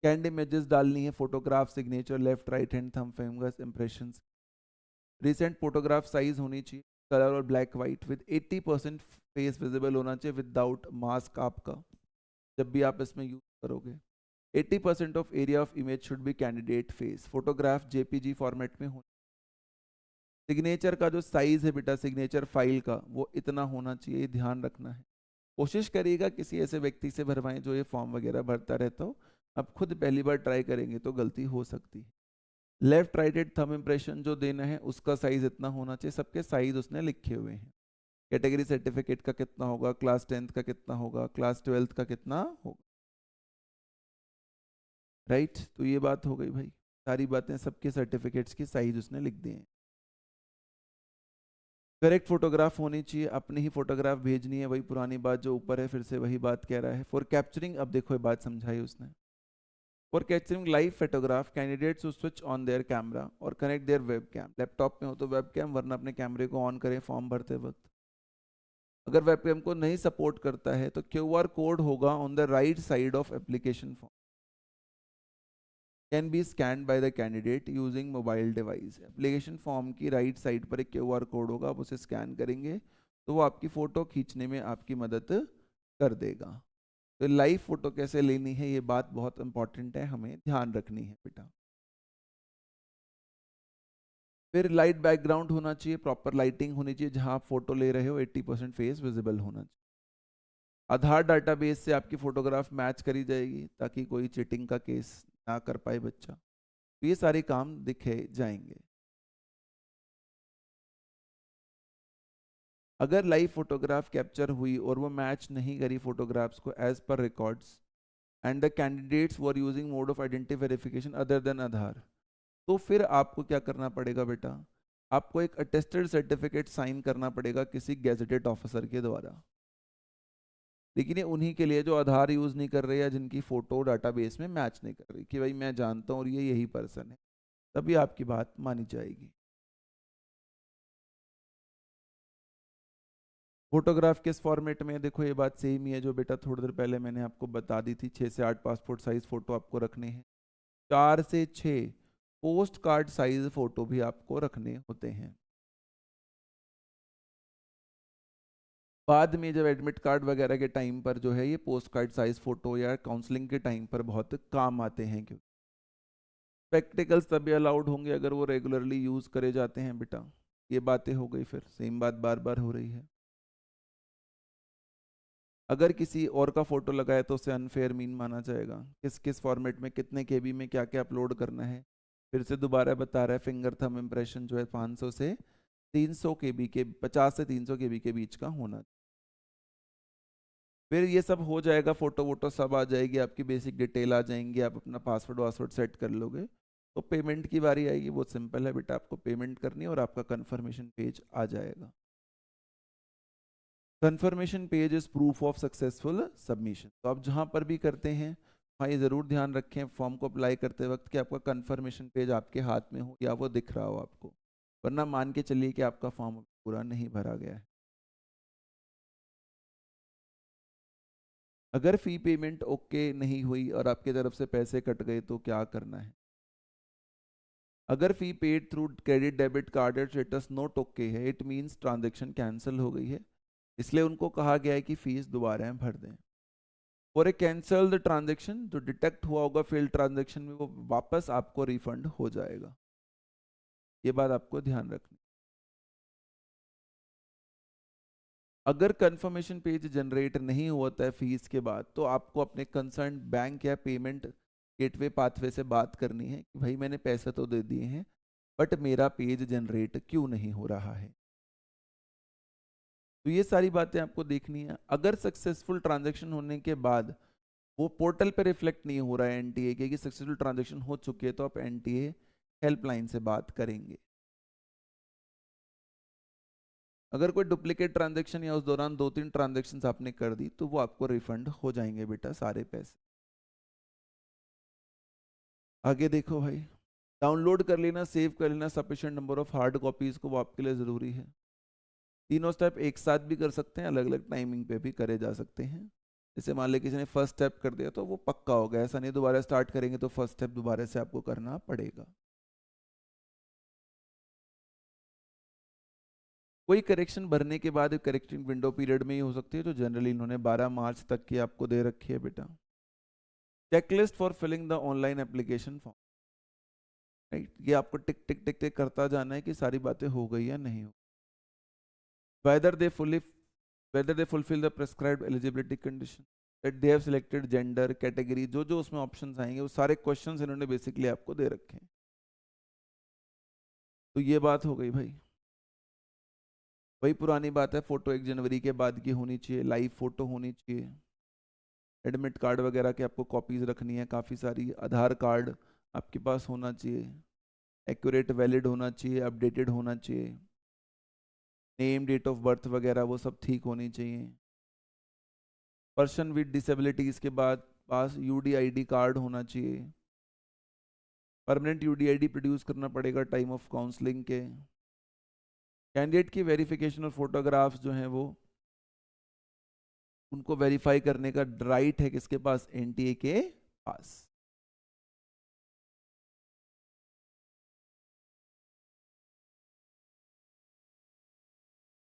कैंड इमेजेस डालनी है, photograph, signature, left right hand, thumb, fingers, impressions. Recent photograph size होनी चाहिए, कलर और black white with 80% face visible होना चाहिए विदाउट मास्क आपका, जब भी आप इसमें यूज करोगे। 80% of area of image should be candidate face. Photograph JPG format में हो। सिग्नेचर का जो साइज है बेटा सिग्नेचर फाइल का, वो इतना होना चाहिए, ध्यान रखना है। कोशिश करिएगा किसी ऐसे व्यक्ति से भरवाएं जो ये फॉर्म वगैरह भरता रहता हो, अब खुद पहली बार ट्राई करेंगे तो गलती हो सकती है। Left right hand thumb impression जो देना है उसका साइज इतना होना चाहिए, सबके साइज उसने लिखे हुए हैं। कैटेगरी सर्टिफिकेट का कितना होगा, क्लास 10th का कितना होगा, क्लास 12th का कितना होगा, राइट। तो ये बात हो गई भाई, सारी बातें सबके सर्टिफिकेट्स की साइज उसने लिख दी हैं। करेक्ट फोटोग्राफ होनी चाहिए, अपनी ही फोटोग्राफ भेजनी है, वही पुरानी बात जो ऊपर है फिर से वही बात कह रहा है। फॉर कैप्चरिंग, अब देखो ये बात समझाई उसने। For capturing live photograph candidates switch on their camera और connect their webcam. Laptop में हो तो वेब कैम, वरना अपने कैमरे को ऑन करें फॉर्म भरते वक्त। अगर वेब कैम को नहीं सपोर्ट करता है तो क्यूआर कोड होगा on the right side of application form, can be scanned by the candidate using mobile device. Application form की राइट साइड पर एक क्यूआर कोड होगा, आप उसे स्कैन करेंगे तो वो आपकी फ़ोटो खींचने में आपकी मदद कर देगा। तो लाइव फ़ोटो कैसे लेनी है ये बात बहुत इंपॉर्टेंट है, हमें ध्यान रखनी है बेटा। फिर लाइट बैकग्राउंड होना चाहिए, प्रॉपर लाइटिंग होनी चाहिए, जहां आप फोटो ले रहे हो 80% फेस विजिबल होना चाहिए। आधार डाटाबेस से आपकी फोटोग्राफ मैच करी जाएगी ताकि कोई चीटिंग का केस ना कर पाए बच्चा। तो ये सारे काम दिखे जाएंगे। अगर लाइव फोटोग्राफ कैप्चर हुई और वो मैच नहीं करी फोटोग्राफ्स को as per records and the candidates were using mode of identity verification other than Aadhaar, तो फिर आपको क्या करना पड़ेगा बेटा, आपको एक अटेस्टेड सर्टिफिकेट साइन करना पड़ेगा किसी गैजेटेड ऑफिसर के द्वारा। लेकिन ये उन्हीं के लिए जो आधार यूज नहीं कर रहे या जिनकी फोटो डाटाबेस में मैच नहीं कर रही कि भाई मैं जानता हूँ और ये यही पर्सन है, तभी आपकी बात मानी जाएगी। फोटोग्राफ किस फॉर्मेट में है, देखो ये बात सेम ही है जो बेटा थोड़ी देर पहले मैंने आपको बता दी थी। 6 से 8 पासपोर्ट साइज फोटो आपको रखने हैं, 4 से 6 पोस्ट कार्ड साइज फोटो भी आपको रखने होते हैं। बाद में जब एडमिट कार्ड वगैरह के टाइम पर जो है ये पोस्ट कार्ड साइज फोटो या काउंसलिंग के टाइम पर बहुत काम आते हैं, क्योंकि स्पेक्टिकल्स तभी अलाउड होंगे अगर वो रेगुलरली यूज करे जाते हैं बेटा। ये बातें हो गई, फिर सेम बात बार बार हो रही है। अगर किसी और का फोटो लगाए तो उसे अनफेयर मीन माना जाएगा। किस किस फॉर्मेट में कितने केबी में क्या क्या अपलोड करना है, फिर से दोबारा बता रहा है। फिंगर थंब इम्प्रेशन जो है 500 से 300 केबी के, 50 से 300 केबी के बीच का होना। फिर ये सब हो जाएगा, फोटो वोटो सब आ जाएगी, आपकी बेसिक डिटेल आ जाएंगी, आप अपना पासवर्ड वासवर्ड सेट कर लोगे। तो पेमेंट की बारी आएगी, बहुत सिंपल है बेटा, आपको पेमेंट करनी है और आपका कंफर्मेशन पेज आ जाएगा। Confirmation page is proof of successful submission. तो आप जहां पर भी करते हैं हाँ ये ज़रूर ध्यान रखें फॉर्म को अप्लाई करते वक्त कि आपका कंफर्मेशन पेज आपके हाथ में हो या वो दिख रहा हो आपको, वरना मान के चलिए कि आपका फॉर्म पूरा नहीं भरा गया है। अगर फी पेमेंट ओके नहीं हुई और आपकी तरफ से पैसे कट गए तो क्या करना है। अगर fee paid through credit debit card या स्टेटस नोट ओके है, इट मींस ट्रांजैक्शन कैंसिल हो गई है, इसलिए उनको कहा गया है कि फीस दोबारा भर दें। और एक कैंसल द ट्रांजैक्शन, जो डिटेक्ट हुआ होगा फेल्ड ट्रांजैक्शन में, वो वापस आपको रिफंड हो जाएगा। ये बात आपको ध्यान रखनी। अगर कंफर्मेशन पेज जनरेट नहीं होता है फीस के बाद, तो आपको अपने कंसर्न बैंक या पेमेंट गेटवे पाथवे से बात करनी है कि भाई मैंने पैसे तो दे दिए हैं बट मेरा पेज जनरेट क्यों नहीं हो रहा है। तो ये सारी बातें आपको देखनी है। अगर सक्सेसफुल ट्रांजैक्शन होने के बाद वो पोर्टल पे रिफ्लेक्ट नहीं हो रहा है एनटीए के कि सक्सेसफुल ट्रांजैक्शन हो चुकी है, तो आप एनटीए हेल्पलाइन से बात करेंगे। अगर कोई डुप्लीकेट ट्रांजैक्शन या उस दौरान 2-3 ट्रांजैक्शन आपने कर दी तो वो आपको रिफंड हो जाएंगे बेटा सारे पैसे। आगे देखो भाई, डाउनलोड कर लेना, सेव कर लेना sufficient number of hard copies को, वो आपके लिए ज़रूरी है। तीनों स्टेप एक साथ भी कर सकते हैं, अलग अलग टाइमिंग पे भी करे जा सकते हैं। जैसे मान ली किसी ने फर्स्ट स्टेप कर दिया तो वो पक्का हो गया, ऐसा नहीं दोबारा स्टार्ट करेंगे तो फर्स्ट स्टेप दोबारा से आपको करना पड़ेगा। कोई करेक्शन भरने के बाद करेक्टिंग विंडो पीरियड में ही हो सकती है, तो जनरली इन्होंने 12 मार्च तक की आपको दे रखी है बेटा। Checklist for filling the online application form, right, ये आपको टिक टिक टिक टिक करता जाना है कि सारी बातें हो गई या नहीं हो। Whether they fully whether they fulfill the prescribed eligibility condition, that they have selected gender category, जो जो उसमें ऑप्शंस आएंगे वो सारे क्वेश्चंस इन्होंने बेसिकली आपको दे रखे हैं। तो ये बात हो गई भाई। वही पुरानी बात है, फोटो 1 जनवरी के बाद की होनी चाहिए, लाइव फोटो होनी चाहिए, एडमिट कार्ड वगैरह की आपको कॉपीज रखनी है काफ़ी सारी, आधार कार्ड आपके पास होना चाहिए, एक्यूरेट वैलिड होना चाहिए, अपडेटेड होना चाहिए, नेम डेट ऑफ बर्थ वगैरह वो सब ठीक होनी चाहिए। पर्सन विद डिसेबिलिटीज के बाद पास यूडीआईडी कार्ड होना चाहिए, परमानेंट यूडीआईडी प्रोड्यूस करना पड़ेगा टाइम ऑफ काउंसलिंग के। कैंडिडेट की वेरिफिकेशन और फोटोग्राफ्स जो हैं वो उनको वेरीफाई करने का राइट है किसके पास, एनटीए के पास।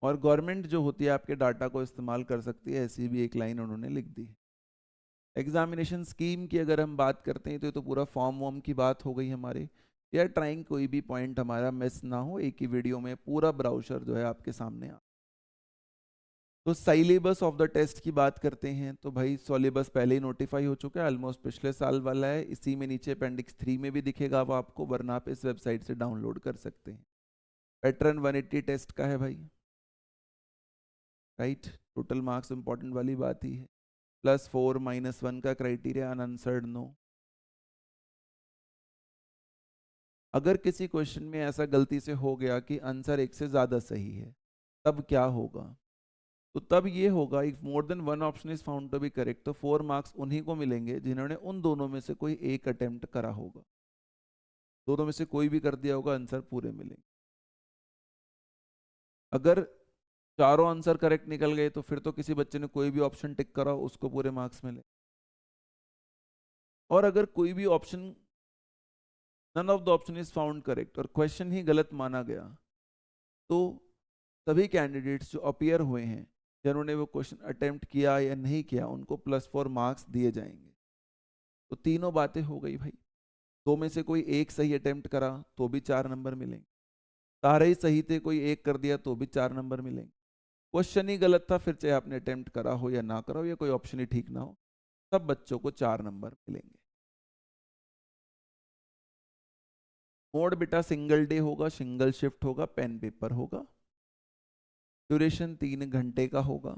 और गवर्नमेंट जो होती है आपके डाटा को इस्तेमाल कर सकती है, ऐसी भी एक लाइन उन्होंने लिख दी है। एग्जामिनेशन स्कीम की अगर हम बात करते हैं तो ये तो पूरा फॉर्म वॉर्म की बात हो गई हमारे। यार ट्राइंग कोई भी पॉइंट हमारा मिस ना हो, एक ही वीडियो में पूरा ब्राउजर जो है आपके सामने आ। तो सिलेबस ऑफ द टेस्ट की बात करते हैं तो भाई सिलेबस पहले ही नोटिफाई हो चुका है, ऑलमोस्ट पिछले साल वाला है, इसी में नीचे अपेंडिक्स 3 में भी दिखेगा वो आपको, वरना आप इस वेबसाइट से डाउनलोड कर सकते हैं। पैटर्न 180 टेस्ट का है भाई। राइट, टोटल मार्क्स इंपॉर्टेंट वाली बात ही है। +4 -1 का क्राइटेरिया अनआंसर्ड नो। अगर किसी क्वेश्चन में ऐसा गलती से हो गया कि आंसर एक से ज़्यादा सही है, तब क्या होगा? तो तब ये होगा, if more than one option is found to be correct, तो 4 मार्क्स उन्हीं को मिलेंगे जिन्होंने उन दोनों में से कोई एक अटेम्प्ट करा होगा। दोनों में से कोई भी कर दिया होगा, आंसर पूरे मिलेंगे। अगर चारों आंसर करेक्ट निकल गए तो फिर तो किसी बच्चे ने कोई भी ऑप्शन टिक करा, उसको पूरे मार्क्स मिले। और अगर कोई भी option, none of the option is found correct, और क्वेश्चन ही गलत माना गया, तो सभी कैंडिडेट्स जो अपीयर हुए हैं, जिन्होंने वो क्वेश्चन अटेम्प्ट किया या नहीं किया, उनको +4 मार्क्स दिए जाएंगे। तो तीनों बातें हो गई भाई। दो में से कोई एक सही अटेम्प्ट करा तो भी 4 नंबर मिलेंगे, सारे ही सही थे, कोई एक कर दिया तो भी 4 नंबर मिलेंगे। क्वेश्चन ही गलत था, फिर चाहे आपने अटेम्प्ट करा हो या ना करा हो, या कोई ऑप्शन ही ठीक ना हो, सब बच्चों को 4 नंबर मिलेंगे। मोड बेटा सिंगल डे होगा, सिंगल शिफ्ट होगा, पेन पेपर होगा। ड्यूरेशन 3 घंटे का होगा।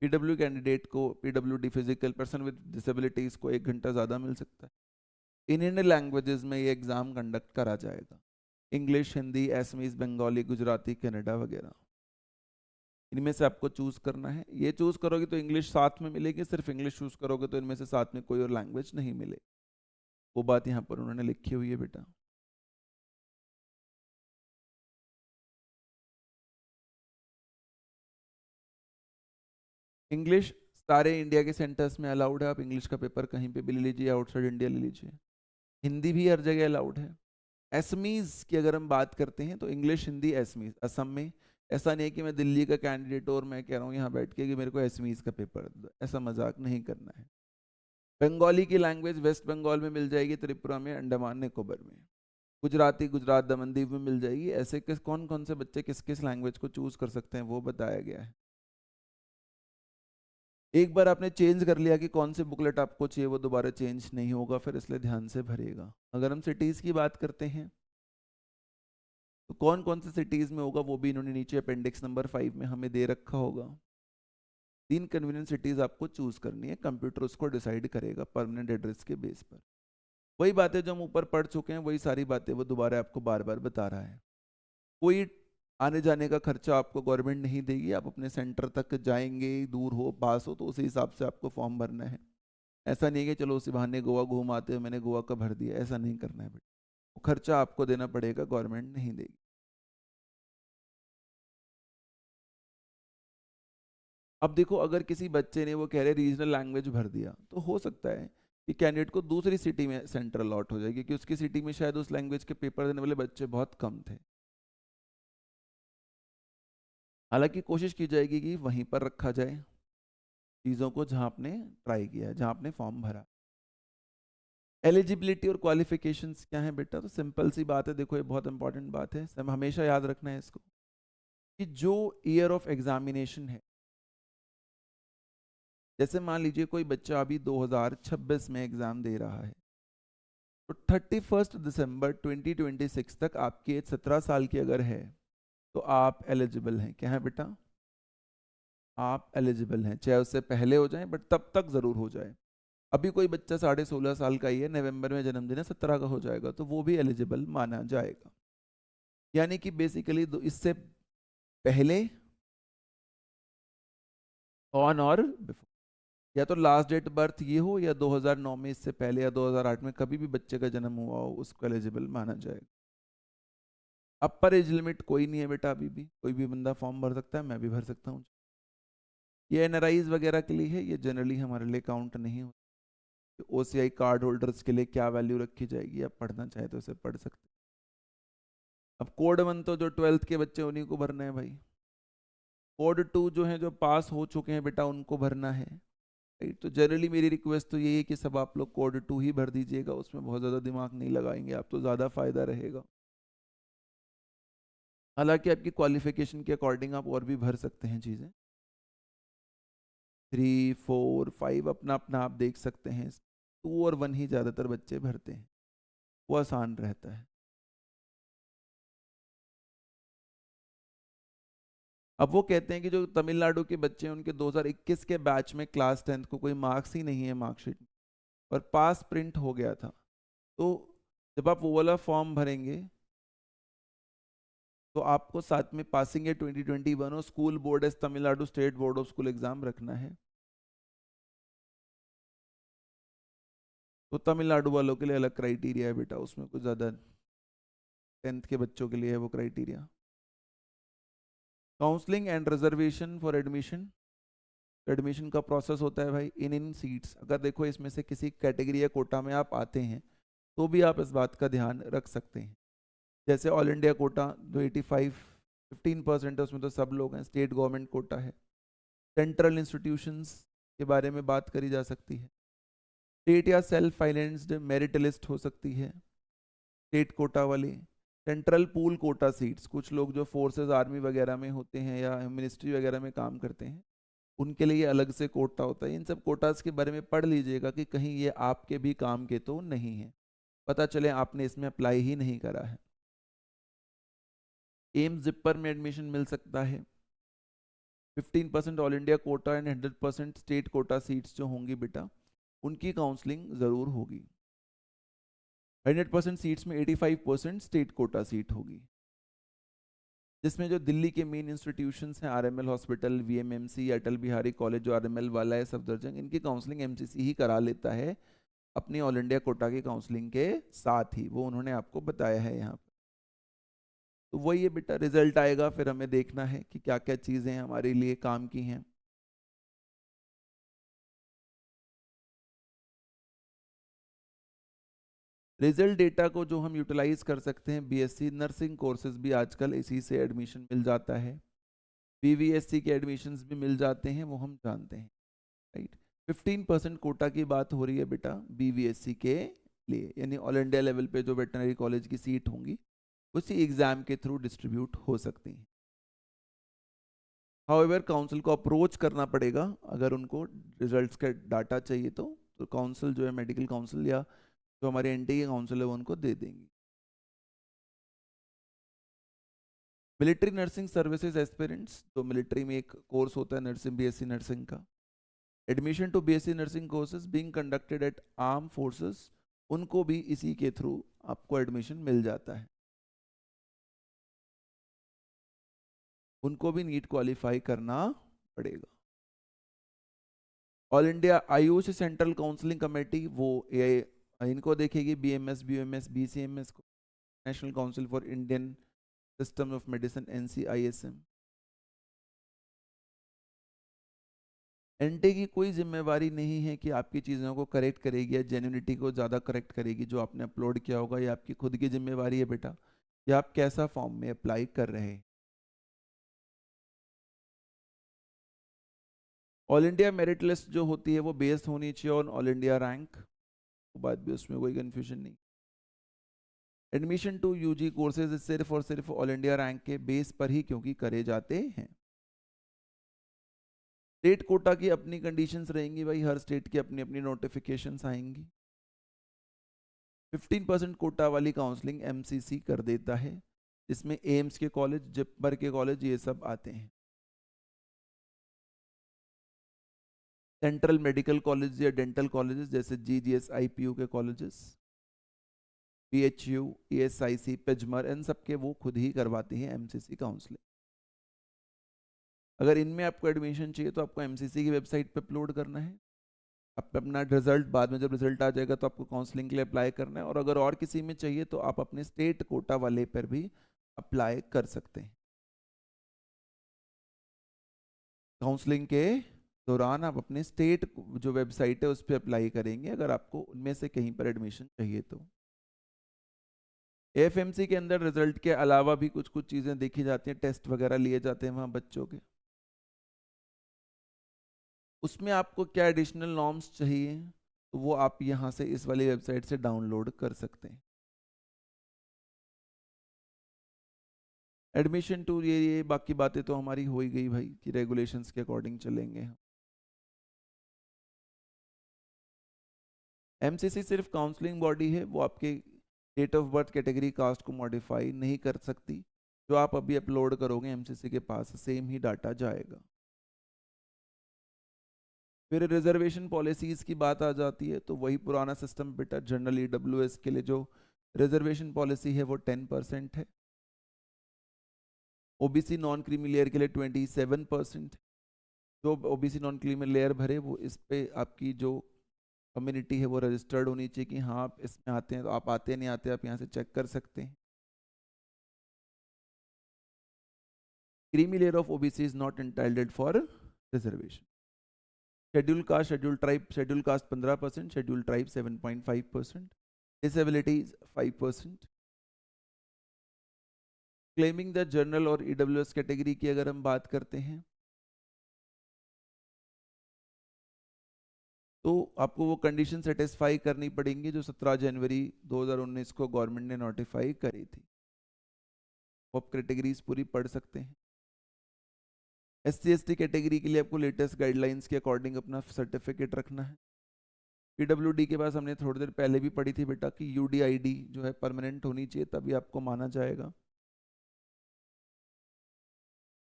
पीडब्ल्यू कैंडिडेट को, PWD physical person with disabilities को 1 घंटा ज़्यादा मिल सकता है। इन इंडियन लैंग्वेजेस में ये एग्ज़ाम कंडक्ट करा जाएगा, इंग्लिश, हिंदी, असमीज, बंगाली, गुजराती, कन्नड़ा वगैरह। इनमें से आपको चूज करना है। ये चूज करोगे तो इंग्लिश साथ में मिलेगी, सिर्फ इंग्लिश चूज करोगे तो इनमें से साथ में कोई और लैंग्वेज नहीं मिले। वो बात यहाँ पर उन्होंने लिखी हुई है बेटा। इंग्लिश सारे इंडिया के सेंटर्स में अलाउड है, आप इंग्लिश का पेपर कहीं पे भी ले लीजिए, आउटसाइड इंडिया ले लीजिए। हिंदी भी हर जगह अलाउड है। एसमीज की अगर हम बात करते हैं तो इंग्लिश, हिंदी, एसमीज असम में। ऐसा नहीं है कि मैं दिल्ली का कैंडिडेट और मैं कह रहा हूँ यहाँ बैठ के कि मेरे को एसमीज का पेपर दो, ऐसा मजाक नहीं करना है। बंगाली की लैंग्वेज वेस्ट बंगाल में मिल जाएगी, त्रिपुरा में, अंडमान निकोबार में। गुजराती गुजरात दमन दीव में मिल जाएगी। ऐसे किस कौन कौन से बच्चे किस किस लैंग्वेज को चूज कर सकते हैं वो बताया गया है। एक बार आपने चेंज कर लिया कि कौन से बुकलेट आपको चाहिए, वो दोबारा चेंज नहीं होगा फिर, इसलिए ध्यान से भरिएगा। अगर हम सिटीज की बात करते हैं तो कौन कौन से सिटीज में होगा वो भी इन्होंने नीचे अपेंडिक्स नंबर 5 में हमें दे रखा होगा। 3 कन्वीनियंट सिटीज आपको चूज करनी है, कंप्यूटर उसको डिसाइड करेगा परमानेंट एड्रेस के बेस पर। वही बातें जो हम ऊपर पढ़ चुके हैं, वही सारी बातें वो दोबारा आपको बार बार बता रहा है। कोई आने जाने का खर्चा आपको गवर्नमेंट नहीं देगी, आप अपने सेंटर तक जाएंगे, दूर हो पास हो तो उसी हिसाब से आपको फॉर्म भरना है। ऐसा नहीं है कि चलो उसी बहाने गोवा घूम आते हो, मैंने गोवा का भर दिया, ऐसा नहीं करना है बेटा। वो खर्चा आपको देना पड़ेगा, गवर्नमेंट नहीं देगी। अब देखो, अगर किसी बच्चे ने, वो कह रहे रीजनल लैंग्वेज भर दिया, तो हो सकता है कि कैंडिडेट को दूसरी सिटी में सेंटर अलॉट हो जाएगी, क्योंकि उसकी सिटी में शायद उस लैंग्वेज के पेपर देने वाले बच्चे बहुत कम थे। हालांकि कोशिश की जाएगी कि वहीं पर रखा जाए चीज़ों को जहां आपने ट्राई किया है, जहां आपने फॉर्म भरा। एलिजिबिलिटी और क्वालिफिकेशंस क्या है बेटा? तो सिंपल सी बात है, देखो ये बहुत इंपॉर्टेंट बात है, सब हमेशा याद रखना है इसको, कि जो ईयर ऑफ एग्जामिनेशन है, जैसे मान लीजिए कोई बच्चा अभी 2026 में एग्जाम दे रहा है, तो 31 दिसंबर 2026 तक आपकी एज 17 साल की अगर है तो आप एलिजिबल हैं। क्या है बेटा? आप एलिजिबल हैं, चाहे उससे पहले हो जाए बट तब तक जरूर हो जाए। अभी कोई बच्चा 16.5 साल का ही है, नवंबर में जन्मदिन है, 17 का हो जाएगा तो वो भी एलिजिबल माना जाएगा। यानी कि बेसिकली इससे पहले, ऑन और बिफोर, या तो लास्ट डेट बर्थ ये हो, या 2009 में इससे पहले, या 2008 में कभी भी बच्चे का जन्म हुआ हो, उसको एलिजिबल माना जाएगा। अपर एज लिमिट कोई नहीं है बेटा, अभी भी कोई भी बंदा फॉर्म भर सकता है, मैं भी भर सकता हूँ। ये एनआरआईज वगैरह के लिए है, ये जनरली हमारे लिए काउंट नहीं होती। ओसीआई कार्ड होल्डर्स के लिए क्या वैल्यू रखी जाएगी, आप पढ़ना चाहे तो उसे पढ़ सकते। अब कोड 1 तो जो 12th के बच्चे उन्हीं को भरना है भाई। कोड 2 जो है, जो पास हो चुके हैं बेटा, उनको भरना है। राइट, तो जनरली मेरी रिक्वेस्ट तो यही है कि सब आप लोग कोड 2 ही भर दीजिएगा, उसमें बहुत ज़्यादा दिमाग नहीं लगाएंगे आप, तो ज़्यादा फायदा रहेगा। हालांकि आपकी क्वालिफिकेशन के अकॉर्डिंग आप और भी भर सकते हैं चीज़ें, 3, 4, 5 अपना अपना आप देख सकते हैं। 2 और 1 ही ज़्यादातर बच्चे भरते हैं, वो आसान रहता है। अब वो कहते हैं कि जो तमिलनाडु के बच्चे हैं उनके 2021 के बैच में क्लास 10th को कोई मार्क्स ही नहीं है मार्कशीट में, और पास प्रिंट हो गया था। तो जब आप वो वाला फॉर्म भरेंगे तो आपको साथ में पासिंग है 2021 और school board S Tamil Nadu state board of school exam रखना है। तो तमिलनाडु वालों के लिए अलग क्राइटेरिया है बेटा, उसमें कुछ ज़्यादा 10th के बच्चों के लिए है वो criteria. Counselling and reservation for admission. Admission का प्रोसेस होता है भाई इन सीट्स। अगर देखो इसमें से किसी कैटेगरी या कोटा में आप आते हैं तो भी आप इस बात का ध्यान रख सकते हैं। जैसे ऑल इंडिया कोटा जो 15% है उसमें तो सब लोग हैं। स्टेट गवर्नमेंट कोटा है। सेंट्रल इंस्टीट्यूशंस के बारे में बात करी जा सकती है। स्टेट या सेल्फ फाइनेंस्ड मेरिट लिस्ट हो सकती है स्टेट कोटा वाली। सेंट्रल पूल कोटा सीट्स, कुछ लोग जो फोर्सेस आर्मी वगैरह में होते हैं या मिनिस्ट्री वगैरह में काम करते हैं उनके लिए अलग से कोटा होता है। इन सब कोटास के बारे में पढ़ लीजिएगा कि कहीं ये आपके भी काम के तो नहीं है, पता चले आपने इसमें अप्लाई ही नहीं करा है। एम्स जिप्पर में एडमिशन मिल सकता है। 15% all India quota and 100% state quota seats जो होंगी बेटा उनकी काउंसलिंग ज़रूर होगी। 100% सीट्स में 85% स्टेट कोटा सीट होगी, जिसमें जो दिल्ली के मेन इंस्टीट्यूशंस हैं RML hospital, VMMC, Atal Bihari college जो आरएमएल वाला है सफदरजंग, इनकी काउंसलिंग एमसीसी ही करा लेता है अपनी ऑल इंडिया कोटा की काउंसलिंग के साथ ही। वो उन्होंने आपको बताया है यहाँ पर। तो वही है बेटा, रिजल्ट आएगा फिर हमें देखना है कि क्या क्या चीज़ें हमारे लिए काम की हैं। रिजल्ट डेटा को जो हम यूटिलाइज कर सकते हैं, बीएससी नर्सिंग कोर्सेज भी आजकल इसी से एडमिशन मिल जाता है। बीवीएससी के एडमिशन्स भी मिल जाते हैं, वो हम जानते हैं राइट। 15% कोटा की बात हो रही है बेटा बीवीएससी के लिए, यानी ऑल इंडिया लेवल पे जो वेटनरी कॉलेज की सीट होंगी उसी एग्जाम के थ्रू डिस्ट्रीब्यूट हो सकती हैं। हाउएवर काउंसिल को अप्रोच करना पड़ेगा अगर उनको रिजल्ट्स का डाटा चाहिए तो काउंसिल जो है मेडिकल काउंसिल या जो हमारे एनटी के काउंसिल है वो उनको दे देंगी। मिलिट्री नर्सिंग सर्विसेज एस्पिरेंट्स, तो मिलिट्री में एक कोर्स होता है नर्सिंग, बीएससी नर्सिंग का। Admission to BSc nursing courses being conducted at arm forces, उनको भी इसी के थ्रू आपको एडमिशन मिल जाता है। उनको भी नीट क्वालिफाई करना पड़ेगा। All India AYUSH central counselling committee वो इनको देखेगी, बीएमएस, बीएमएस, बीसीएमएस को, national council for Indian system of medicine, NCISM. NT की कोई जिम्मेवारी नहीं है कि आपकी चीज़ों को करेक्ट करेगी या जेन्युइनिटी को ज़्यादा करेक्ट करेगी। जो आपने अपलोड किया होगा ये आपकी खुद की जिम्मेवारी है बेटा, कि आप कैसा फॉर्म में अप्लाई कर रहे हैं। ऑल इंडिया मेरिट लिस्ट जो होती है वो बेस्ड होनी चाहिए ऑन ऑल इंडिया रैंक, बात भी उसमें कोई कंफ्यूजन नहीं। एडमिशन टू यूजी कोर्सेज सिर्फ और सिर्फ ऑल इंडिया रैंक के बेस पर ही क्योंकि करे जाते हैं। स्टेट कोटा की अपनी कंडीशंस रहेंगी भाई, हर स्टेट की अपनी अपनी नोटिफिकेशंस आएंगी। 15% कोटा वाली काउंसलिंग एमसीसी कर देता है, जिसमें एम्स के कॉलेज, जिप्पर के कॉलेज ये सब आते हैं। सेंट्रल मेडिकल कॉलेज या डेंटल कॉलेजेस जैसे जीजीएस, आईपीयू के कॉलेजेस, पीएचयू, ईएसआईसी, पिजमर, इन सब के वो खुद ही करवाती हैं एमसीसी काउंसलिंग। अगर इनमें आपको एडमिशन चाहिए तो आपको एमसीसी की वेबसाइट पे अपलोड करना है। आप अपना रिजल्ट बाद में जब रिजल्ट आ जाएगा तो आपको काउंसलिंग के लिए अप्लाई करना है। और अगर और किसी में चाहिए तो आप अपने स्टेट कोटा वाले पर भी अप्लाई कर सकते हैं। काउंसलिंग के दौरान आप अपने स्टेट जो वेबसाइट है उस पर अप्लाई करेंगे अगर आपको उनमें से कहीं पर एडमिशन चाहिए तो। एफएमसी के अंदर रिजल्ट के अलावा भी कुछ कुछ चीज़ें देखी जाती हैं, टेस्ट वगैरह लिए जाते हैं वहाँ बच्चों के। उसमें आपको क्या एडिशनल नॉर्म्स चाहिए तो वो आप यहाँ से इस वाली वेबसाइट से डाउनलोड कर सकते हैं। एडमिशन टू ये बाकी बातें तो हमारी हो ही गई भाई कि रेगुलेशंस के अकॉर्डिंग चलेंगे। एमसीसी सिर्फ काउंसलिंग बॉडी है, वो आपके date of birth, category, caste को मॉडिफाई नहीं कर सकती। जो आप अभी अपलोड करोगे एमसीसी के पास सेम ही डाटा जाएगा। फिर रिजर्वेशन पॉलिसीज की बात आ जाती है, तो वही पुराना सिस्टम बेटा, जनरल ईडब्ल्यूएस के लिए जो रिजर्वेशन पॉलिसी है वो 10% है, ओबीसी नॉन क्रीमी लेयर के लिए 27%। जो ओबीसी नॉन क्रीमी लेयर भरे वो इस पे आपकी जो कम्युनिटी है वो रजिस्टर्ड होनी चाहिए कि हाँ आप इसमें आते हैं, तो आप आते नहीं आते आप यहाँ से चेक कर सकते हैं। Creamy layer of OBC is not entitled for reservation. Schedule caste, schedule tribe, schedule caste 15%, schedule tribe 7.5%, disabilities 5%। Claiming the general और ईडब्ल्यूएस कैटेगरी की अगर हम बात करते हैं तो आपको वो कंडीशन सेटिस्फाई करनी पड़ेंगी जो 17 जनवरी 2019 को गवर्नमेंट ने नोटिफाई करी थी। आप कैटेगरीज पूरी पढ़ सकते हैं। SC/ST कैटेगरी के लिए आपको लेटेस्ट गाइडलाइंस के अकॉर्डिंग अपना सर्टिफिकेट रखना है। PWD के पास हमने थोड़ी देर पहले भी पढ़ी थी बेटा कि UDID जो है परमानेंट होनी चाहिए तभी आपको माना जाएगा।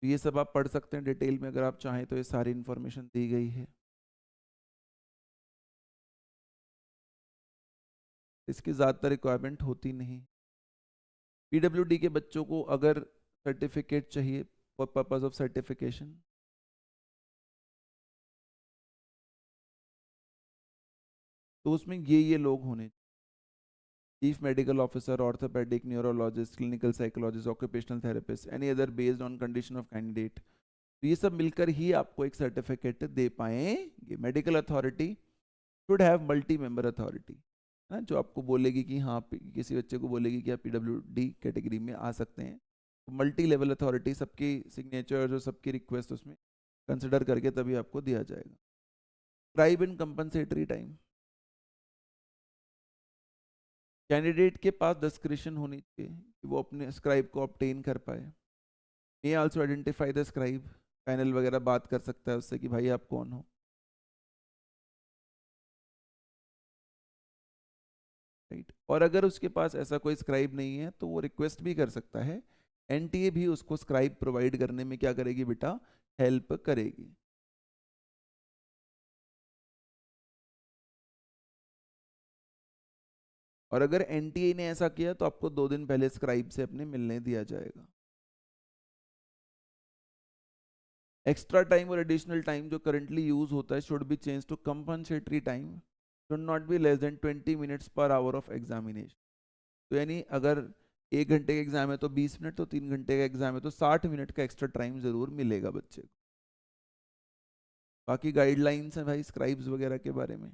ये सब आप पढ़ सकते हैं डिटेल में अगर आप चाहें, तो ये सारी इंफॉर्मेशन दी गई है। इसकी ज़्यादातर रिक्वायरमेंट होती नहीं। PWD के बच्चों को अगर सर्टिफिकेट चाहिए फॉर पर्पस ऑफ सर्टिफिकेशन, तो उसमें ये लोग होने: chief medical officer, orthopaedic, neurologist, clinical psychologist, occupational therapist, any other based on condition of candidate. तो ये सब मिलकर ही आपको एक सर्टिफिकेट दे पाएंगे। Medical authority should have multi member authority, है जो आपको बोलेगी कि हाँ किसी बच्चे को बोलेगी कि आप PWD कैटेगरी में आ सकते हैं। तो मल्टी लेवल अथॉरिटी सबकी सिग्नेचर और सबकी रिक्वेस्ट उसमें कंसिडर करके तभी आपको दिया जाएगा। Scribe and compensatory time, candidate के पास डिस्क्रिप्शन होनी चाहिए कि वो अपने स्क्राइब को ऑब्टेन कर पाए। May also identify the scribe, panel वगैरह बात कर सकता है उससे कि भाई आप कौन हो। राइट, और अगर उसके पास ऐसा कोई स्क्राइब नहीं है तो वो रिक्वेस्ट भी कर सकता है। NTA भी उसको स्क्राइब प्रोवाइड करने में क्या करेगी बेटा, हेल्प करेगी। और अगर NTA ने ऐसा किया तो आपको 2 दिन पहले स्क्राइब से अपने मिलने दिया जाएगा। एक्स्ट्रा टाइम और एडिशनल टाइम जो करंटली यूज होता है should be change to compensatory time, should not be less than 20 minutes per hour of examination. तो यानी अगर 1 घंटे का एग्जाम है तो 20 मिनट, तो 3 घंटे का एग्जाम है तो 60 मिनट का एक्स्ट्रा टाइम जरूर मिलेगा बच्चे को। बाकी गाइडलाइंस हैं भाई स्क्राइब्स वगैरह के बारे में।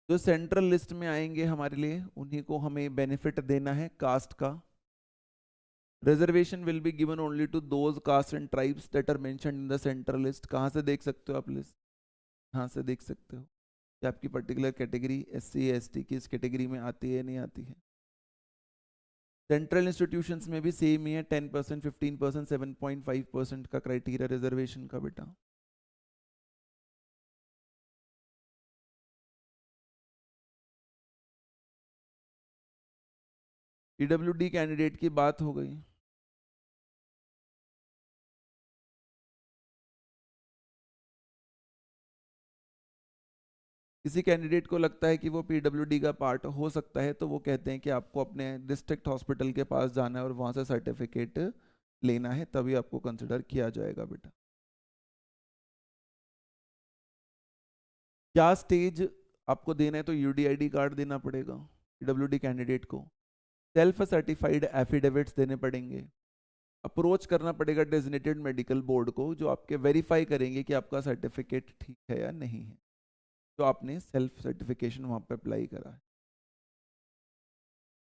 जो सेंट्रल लिस्ट में आएंगे हमारे लिए उन्हीं को हमें बेनिफिट देना है कास्ट का। Reservation will be given only to those caste and tribes that are mentioned in the central list. कहाँ से देख सकते हो आप लिस्ट, कहाँ से देख सकते हो कि आपकी पर्टिकुलर कैटेगरी SC/ST की इस कैटेगरी में आती है नहीं आती है। सेंट्रल इंस्टीट्यूशंस में भी सेम ही है, 10%, 15%, 7.5% का क्राइटेरिया रिजर्वेशन का बेटा। PWD कैंडिडेट की बात हो गई। किसी कैंडिडेट को लगता है कि वो PWD का पार्ट हो सकता है तो वो कहते हैं कि आपको अपने डिस्ट्रिक्ट हॉस्पिटल के पास जाना है और वहाँ से सर्टिफिकेट लेना है, तभी आपको कंसिडर किया जाएगा बेटा। क्या स्टेज आपको देना है, तो UDID कार्ड देना पड़ेगा PWD कैंडिडेट को। सेल्फ सर्टिफाइड एफिडेविट्स देने पड़ेंगे। अप्रोच करना पड़ेगा डेजिग्नेटेड मेडिकल बोर्ड को जो आपके वेरीफाई करेंगे कि आपका सर्टिफिकेट ठीक है या नहीं है, जो आपने सेल्फ सर्टिफिकेशन वहाँ पे अप्लाई करा है।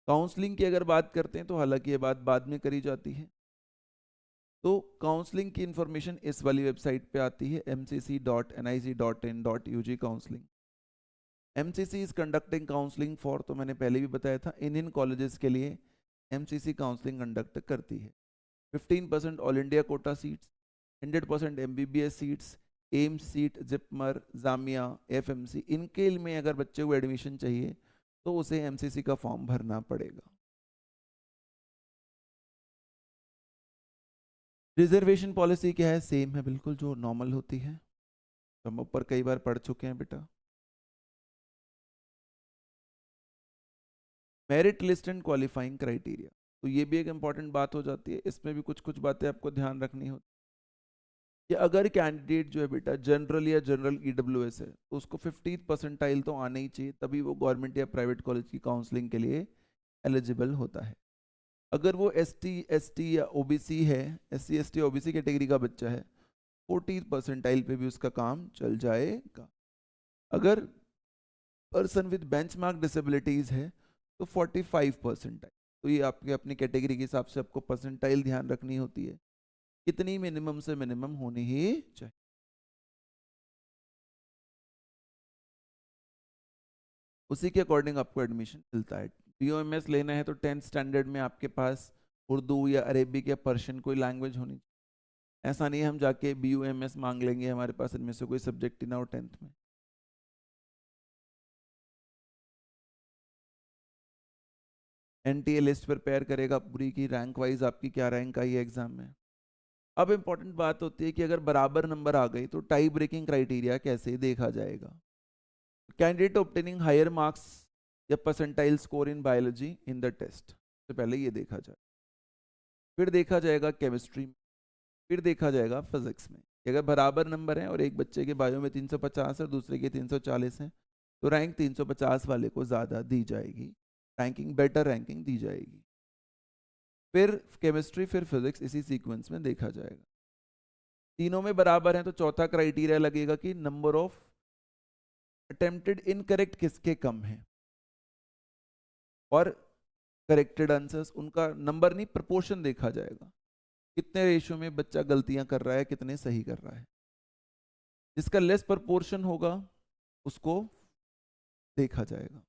काउंसलिंग की अगर बात करते हैं तो हालांकि ये बात बाद में करी जाती है। तो काउंसलिंग की इंफॉर्मेशन इस वाली वेबसाइट पे आती है mcc.nic.in.ug counselling. MCC is conducting counselling for, तो मैंने पहले भी बताया था, इंडियन कॉलेजेस के लिए MCC काउंसलिंग कंडक्ट करती है। 15% all India quota seats, 100% MBBS seats, AIIMS seat, JIPMER, Jamia, FMC, इनके में अगर बच्चे को एडमिशन चाहिए तो उसे एमसीसी का फॉर्म भरना पड़ेगा। रिजर्वेशन पॉलिसी क्या है? सेम है बिल्कुल जो नॉर्मल होती है, तो हम ऊपर कई बार पढ़ चुके हैं बेटा। Merit list and qualifying criteria, तो ये भी एक इंपॉर्टेंट बात हो जाती है। इसमें भी कुछ कुछ बातें आपको ध्यान रखनी होती कि अगर कैंडिडेट जो है बेटा जनरल या जनरल ईडब्ल्यूएस है तो उसको 50 परसेंटाइल तो आना ही चाहिए, तभी वो गवर्नमेंट या प्राइवेट कॉलेज की काउंसलिंग के लिए एलिजिबल होता है। अगर वो एसटी या ओबीसी है, SC ST ओबीसी कैटेगरी का बच्चा है, 40 परसेंटाइल पे भी उसका काम चल जाएगा। अगर पर्सन विद बेंचमार्क डिसेबिलिटीज है तो 45 परसेंटाइल। तो ये आपके अपनी कैटेगरी के हिसाब से आपको परसेंटाइल ध्यान रखनी होती है, कितनी मिनिमम से मिनिमम होनी ही चाहिए। उसी के अकॉर्डिंग आपको एडमिशन मिलता है। BOMS लेना है तो 10th स्टैंडर्ड में आपके पास उर्दू या अरेबिक या पर्शियन कोई लैंग्वेज होनी चाहिए। ऐसा नहीं है हम जाके BOMS मांग लेंगे, हमारे पास इनमें से कोई सब्जेक्ट ही ना हो 10th में। NTA लिस्ट प्रिपेयर करेगा पूरी की, रैंक वाइज आपकी क्या रैंक आई है एग्जाम में। अब इंपॉर्टेंट बात होती है कि अगर बराबर नंबर आ गई तो टाई ब्रेकिंग क्राइटेरिया कैसे देखा जाएगा। कैंडिडेट ऑब्टेनिंग हायर मार्क्स या percentile score in biology in the test, तो पहले ये देखा जाए। फिर देखा जाएगा केमिस्ट्री में, फिर देखा जाएगा फिजिक्स में। अगर बराबर नंबर है और एक बच्चे के बायो में 350 है और दूसरे के 340 है तो रैंक 350 वाले को ज़्यादा दी जाएगी, रैंकिंग बेटर रैंकिंग दी जाएगी। फिर केमिस्ट्री, फिर फिजिक्स, इसी सीक्वेंस में देखा जाएगा। तीनों में बराबर है तो चौथा क्राइटेरिया लगेगा कि नंबर ऑफ अटेम्प्टेड इनकरेक्ट किसके कम है, और करेक्टेड आंसर्स उनका नंबर नहीं प्रपोर्शन देखा जाएगा, कितने रेशियो में बच्चा गलतियां कर रहा है, कितने सही कर रहा है। जिसका लेस प्रपोर्शन होगा उसको देखा जाएगा।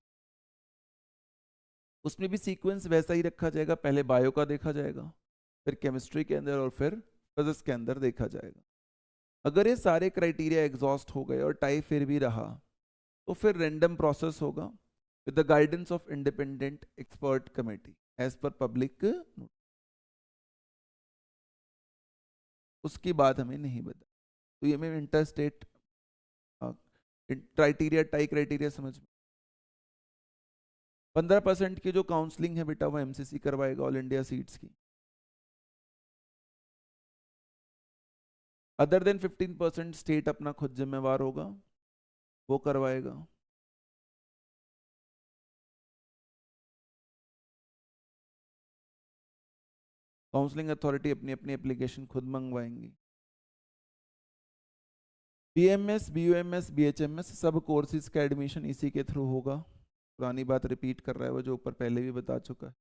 उसमें भी सीक्वेंस वैसा ही रखा जाएगा, पहले बायो का देखा जाएगा, फिर केमिस्ट्री के अंदर और फिर फिजिक्स के अंदर देखा जाएगा। अगर ये सारे क्राइटेरिया एग्जॉस्ट हो गए और टाई फिर भी रहा तो फिर रैंडम प्रोसेस होगा with the guidance of independent expert committee as per public. उसकी बात हमें नहीं बता, तो ये मैं inter state criteria, tie criteria समझ में। 15% की जो काउंसलिंग है बेटा वो MCC करवाएगा, ऑल इंडिया सीट्स की। अदर देन 15% स्टेट अपना खुद जिम्मेवार होगा, वो करवाएगा। काउंसलिंग अथॉरिटी अपनी अपनी एप्लीकेशन खुद मंगवाएंगी। BMS, BUMS, BHMS सब कोर्सेज का एडमिशन इसी के थ्रू होगा। पुरानी बात रिपीट कर रहा है वो जो ऊपर पहले भी बता चुका है।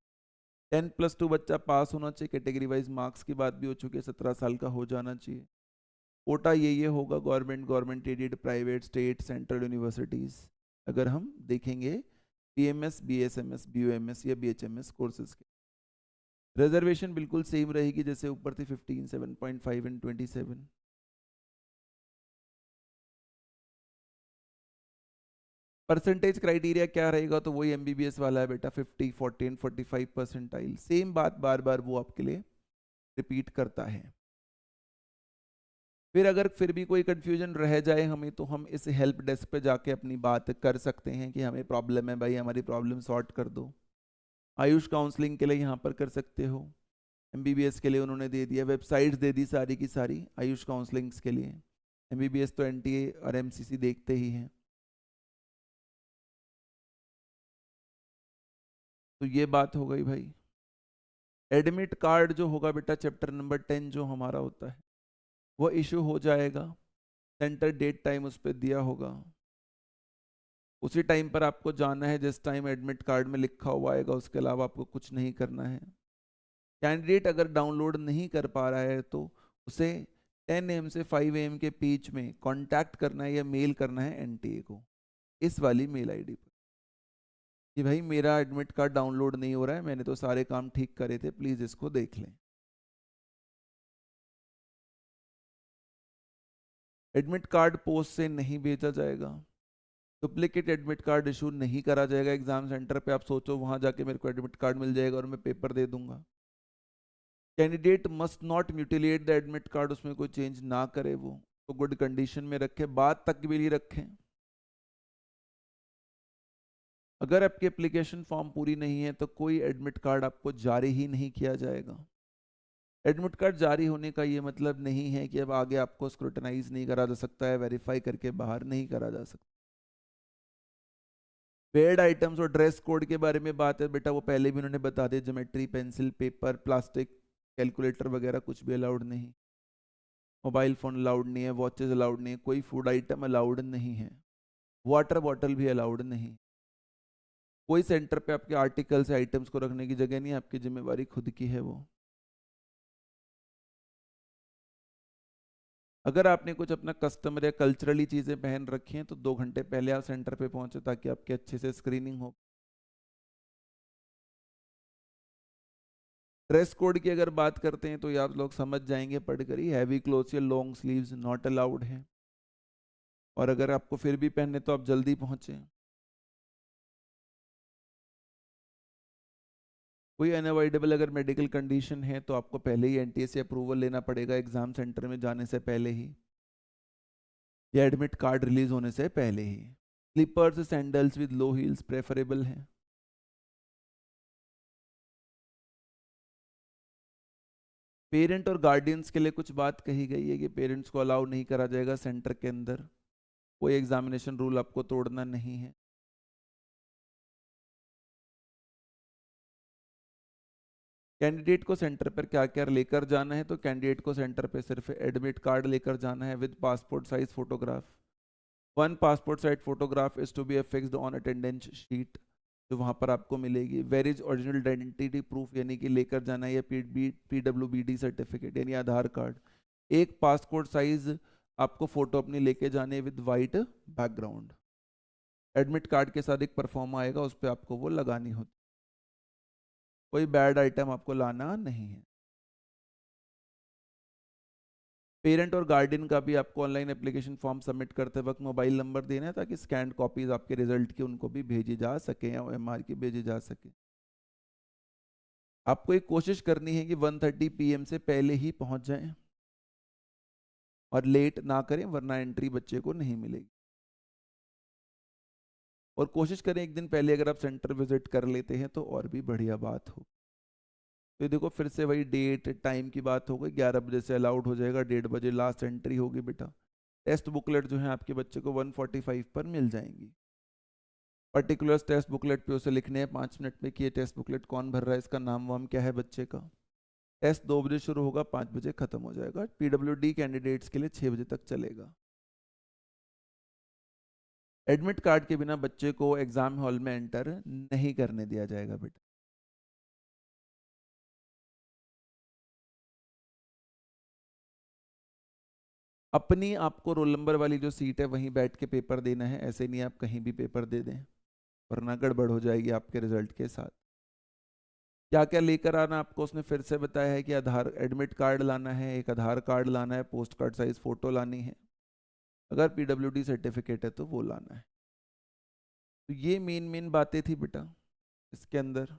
10+2 बच्चा पास होना चाहिए, कैटेगरी वाइज मार्क्स की बात भी हो चुकी है, 17 साल का हो जाना चाहिए। कोटा ये होगा government aided, private, state, central universities. अगर हम देखेंगे BMS, BSMS, BUMS या BHMS कोर्सेज के, रिजर्वेशन बिल्कुल सेम रहेगी जैसे ऊपर थी, 15, 7.5 एंड 27। परसेंटेज क्राइटेरिया क्या रहेगा तो वही MBBS वाला है बेटा, 50, 40 एंड 45 परसेंटाइल। सेम बात बार बार वो आपके लिए रिपीट करता है। फिर अगर फिर भी कोई कंफ्यूजन रह जाए हमें तो हम इस हेल्प डेस्क पे जाके अपनी बात कर सकते हैं कि हमें प्रॉब्लम है भाई, हमारी प्रॉब्लम सॉर्ट कर दो। आयुष काउंसलिंग के लिए यहाँ पर कर सकते हो, MBBS के लिए उन्होंने दे दिया, वेबसाइट्स दे दी सारी की सारी आयुष काउंसलिंग्स के लिए। MBBS तो NTA और MCC देखते ही हैं। तो ये बात हो गई भाई। एडमिट कार्ड जो होगा बेटा चैप्टर नंबर 10 जो हमारा होता है वो इशू हो जाएगा, सेंटर डेट टाइम उस पर दिया होगा, उसी टाइम पर आपको जाना है जिस टाइम एडमिट कार्ड में लिखा हुआ आएगा, उसके अलावा आपको कुछ नहीं करना है। कैंडिडेट अगर डाउनलोड नहीं कर पा रहा है तो उसे 10 AM से 5 AM के बीच में कांटेक्ट करना है या मेल करना है NTA को, इस वाली मेल ID पर कि भाई मेरा एडमिट कार्ड डाउनलोड नहीं हो रहा है, मैंने तो सारे काम ठीक करे थे, प्लीज़ इसको देख लें। एडमिट कार्ड पोस्ट से नहीं भेजा जाएगा, डुप्लीकेट एडमिट कार्ड इशू नहीं करा जाएगा एग्जाम सेंटर पे। आप सोचो वहां जाके मेरे को एडमिट कार्ड मिल जाएगा और मैं पेपर दे दूंगा। Candidate must not mutilate the admit card, उसमें कोई चेंज ना करे, वो तो गुड कंडीशन में रखे, बाद तक भी नहीं रखें। अगर आपकी एप्लीकेशन फॉर्म पूरी नहीं है तो कोई एडमिट कार्ड आपको जारी ही नहीं किया जाएगा। एडमिट कार्ड जारी होने का ये मतलब नहीं है कि अब आगे आपको स्क्रूटनाइज नहीं करा जा सकता है, वेरीफाई करके बाहर नहीं करा जा सकता। पेड आइटम्स और ड्रेस कोड के बारे में बात है बेटा, वो पहले भी उन्होंने बता दिया, geometry pencil paper plastic calculator वगैरह कुछ भी अलाउड नहीं, मोबाइल फोन अलाउड नहीं है, वॉचेस अलाउड नहीं है, कोई फूड आइटम अलाउड नहीं है, वाटर बॉटल भी अलाउड नहीं। कोई सेंटर पे आपके आर्टिकल्स आइटम्स को रखने की जगह नहीं, आपकी जिम्मेवारी खुद की है वो। अगर आपने कुछ अपना कस्टमर या कल्चरली चीजें पहन रखी हैं तो 2 घंटे पहले आप सेंटर पे पहुंचे ताकि आपकी अच्छे से स्क्रीनिंग हो। ड्रेस कोड की अगर बात करते हैं तो ये आप लोग समझ जाएंगे पढ़कर ही, हैवी क्लोथ्स या लॉन्ग स्लीव्स नॉट अलाउड है, और अगर आपको फिर भी पहनने तो आप जल्दी पहुंचे। कोई अनअवॉइडेबल अगर मेडिकल कंडीशन है तो आपको पहले ही एनटीए से अप्रूवल लेना पड़ेगा एग्जाम सेंटर में जाने से पहले ही, या एडमिट कार्ड रिलीज होने से पहले ही। Slippers sandals with low heels preferable है। पेरेंट और गार्डियंस के लिए कुछ बात कही गई है कि पेरेंट्स को अलाउ नहीं करा जाएगा सेंटर के अंदर, कोई एग्जामिनेशन रूल आपको तोड़ना नहीं है। कैंडिडेट को सेंटर पर क्या क्या लेकर जाना है, तो कैंडिडेट को सेंटर पर सिर्फ एडमिट कार्ड लेकर जाना है with passport size photograph. One passport size photograph is to be affixed on attendance sheet, जो वहां पर आपको मिलेगी। Where is original identity proof, यानी कि लेकर जाना है, या PWBD सर्टिफिकेट यानी आधार कार्ड। एक पासपोर्ट साइज आपको फोटो अपनी लेके जाने with white background. Admit card के साथ एक परफॉर्म आएगा, उस पर आपको वो लगानी होती, कोई बैड आइटम आपको लाना नहीं है। पेरेंट और गार्डियन का भी आपको ऑनलाइन एप्लीकेशन फॉर्म सबमिट करते वक्त मोबाइल नंबर देना है ताकि स्कैन कॉपीज आपके रिजल्ट की उनको भी भेजी जा सके या OMR की भेजी जा सके। आपको एक कोशिश करनी है कि 1:30 PM से पहले ही पहुंच जाएं और लेट ना करें, वरना एंट्री बच्चे को नहीं मिलेगी। और कोशिश करें एक दिन पहले अगर आप सेंटर विजिट कर लेते हैं तो और भी बढ़िया बात हो। तो ये देखो फिर से वही डेट टाइम की बात हो गई, 11 बजे से अलाउड हो जाएगा, 1:30 बजे लास्ट एंट्री होगी बेटा। टेस्ट बुकलेट जो है आपके बच्चे को 1:45 पर मिल जाएंगी। पर्टिकुलर टेस्ट बुकलेट पे उसे लिखने हैं 5 मिनट में कि ये टेस्ट बुकलेट कौन भर रहा है, इसका नाम वाम क्या है बच्चे का। टेस्ट 2 बजे शुरू होगा, 5 बजे खत्म हो जाएगा। PWD कैंडिडेट्स के लिए 6 बजे तक चलेगा। एडमिट कार्ड के बिना बच्चे को एग्जाम हॉल में एंटर नहीं करने दिया जाएगा बेटा। अपनी आपको रोल नंबर वाली जो सीट है वहीं बैठ के पेपर देना है, ऐसे नहीं आप कहीं भी पेपर दे दें, वरना गड़बड़ हो जाएगी आपके रिजल्ट के साथ। क्या क्या लेकर आना आपको उसने फिर से बताया है कि आधार एडमिट कार्ड लाना है, एक आधार कार्ड लाना है, पोस्ट कार्ड साइज फोटो लानी है, अगर PWD सर्टिफिकेट है तो वो लाना है। तो ये मेन मेन बातें थी बेटा इसके अंदर।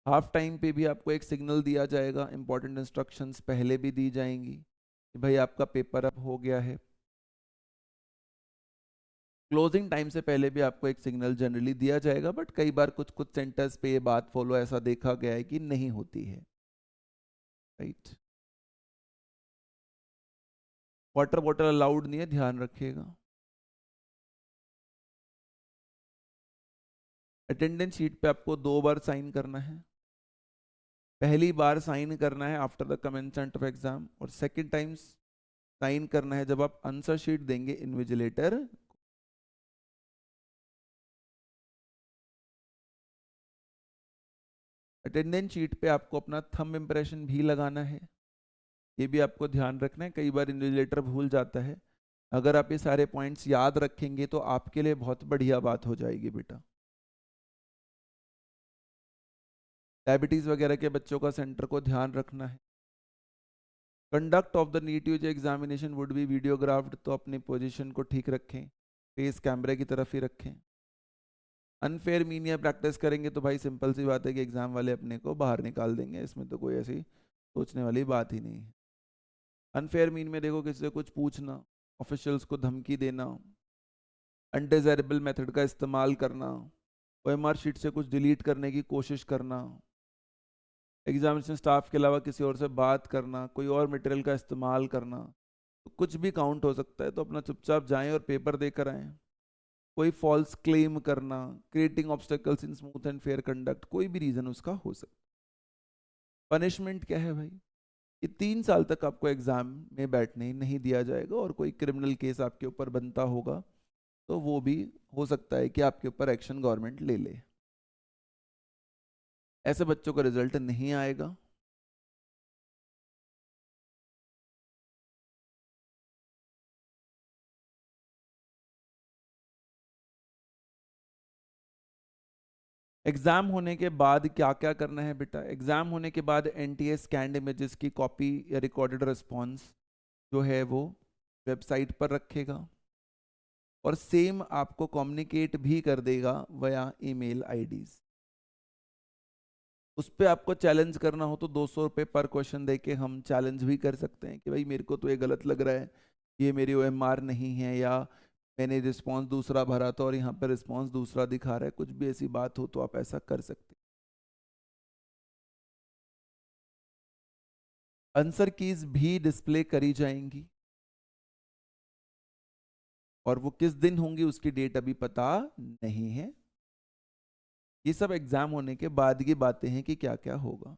हाफ टाइम पे भी आपको एक सिग्नल दिया जाएगा, इंपॉर्टेंट इंस्ट्रक्शंस पहले भी दी जाएंगी कि भाई आपका पेपर अब हो गया है। क्लोजिंग टाइम से पहले भी आपको एक सिग्नल जनरली दिया जाएगा, बट कई बार कुछ कुछ सेंटर्स पे ये बात फॉलो ऐसा देखा गया है कि नहीं होती है, राइट। वाटर बॉटल अलाउड नहीं है, ध्यान रखिएगा। अटेंडेंस शीट पे आपको 2 बार साइन करना है। पहली बार साइन करना है after the commencement of exam, और सेकंड टाइम साइन करना है जब आप आंसर शीट देंगे इन्विजिलेटर। अटेंडेंस शीट पे आपको अपना थंब इम्प्रेशन भी लगाना है, ये भी आपको ध्यान रखना है, कई बार इन्विजिलेटर भूल जाता है। अगर आप ये सारे पॉइंट्स याद रखेंगे तो आपके लिए बहुत बढ़िया बात हो जाएगी बेटा। डायबिटीज वगैरह के बच्चों का सेंटर को ध्यान रखना है। Conduct of the NEET UG examination would be videographed, तो अपनी पोजीशन को ठीक रखें, फेस कैमरे की तरफ ही रखें। अनफेयर मीन या प्रैक्टिस करेंगे तो भाई सिंपल सी बात है कि एग्जाम वाले अपने को बाहर निकाल देंगे, इसमें तो कोई ऐसी सोचने वाली बात ही नहीं है। अनफेयर मीन में देखो किसी से कुछ पूछना, ऑफिशियल्स को धमकी देना, अनडिजायरेबल मेथड का इस्तेमाल करना, ओएमआर शीट से कुछ डिलीट करने की कोशिश करना, एग्जामिनेशन स्टाफ के अलावा किसी और से बात करना, कोई और मटेरियल का इस्तेमाल करना, तो कुछ भी काउंट हो सकता है। तो अपना चुपचाप जाएं और पेपर देकर आएं। कोई फॉल्स क्लेम करना, creating obstacles in smooth and fair conduct, कोई भी रीजन उसका हो सकता है। पनिशमेंट क्या है भाई, कि 3 साल तक आपको एग्जाम में बैठने ही नहीं दिया जाएगा, और कोई क्रिमिनल केस आपके ऊपर बनता होगा तो वो भी हो सकता है कि आपके ऊपर एक्शन गवर्नमेंट ले ले। ऐसे बच्चों का रिजल्ट नहीं आएगा। एग्जाम होने के बाद क्या क्या करना है बेटा, एग्जाम होने के बाद एनटीए स्कैन्ड इमेजेस की कॉपी या रिकॉर्डेड रिस्पॉन्स जो है वो वेबसाइट पर रखेगा, और सेम आपको कम्युनिकेट भी कर देगा वया ईमेल आईडीज। उस पर आपको चैलेंज करना हो तो 200 रुपये पर क्वेश्चन दे के हम चैलेंज भी कर सकते हैं कि भाई मेरे को तो ये गलत लग रहा है, ये मेरी ओएमआर नहीं है, या मैंने रिस्पॉन्स दूसरा भरा था और यहाँ पर रिस्पॉन्स दूसरा दिखा रहा है, कुछ भी ऐसी बात हो तो आप ऐसा कर सकते हैं। आंसर कीज भी डिस्प्ले करी जाएंगी, और वो किस दिन होंगी उसकी डेट अभी पता नहीं है। ये सब एग्जाम होने के बाद की बातें हैं कि क्या क्या होगा।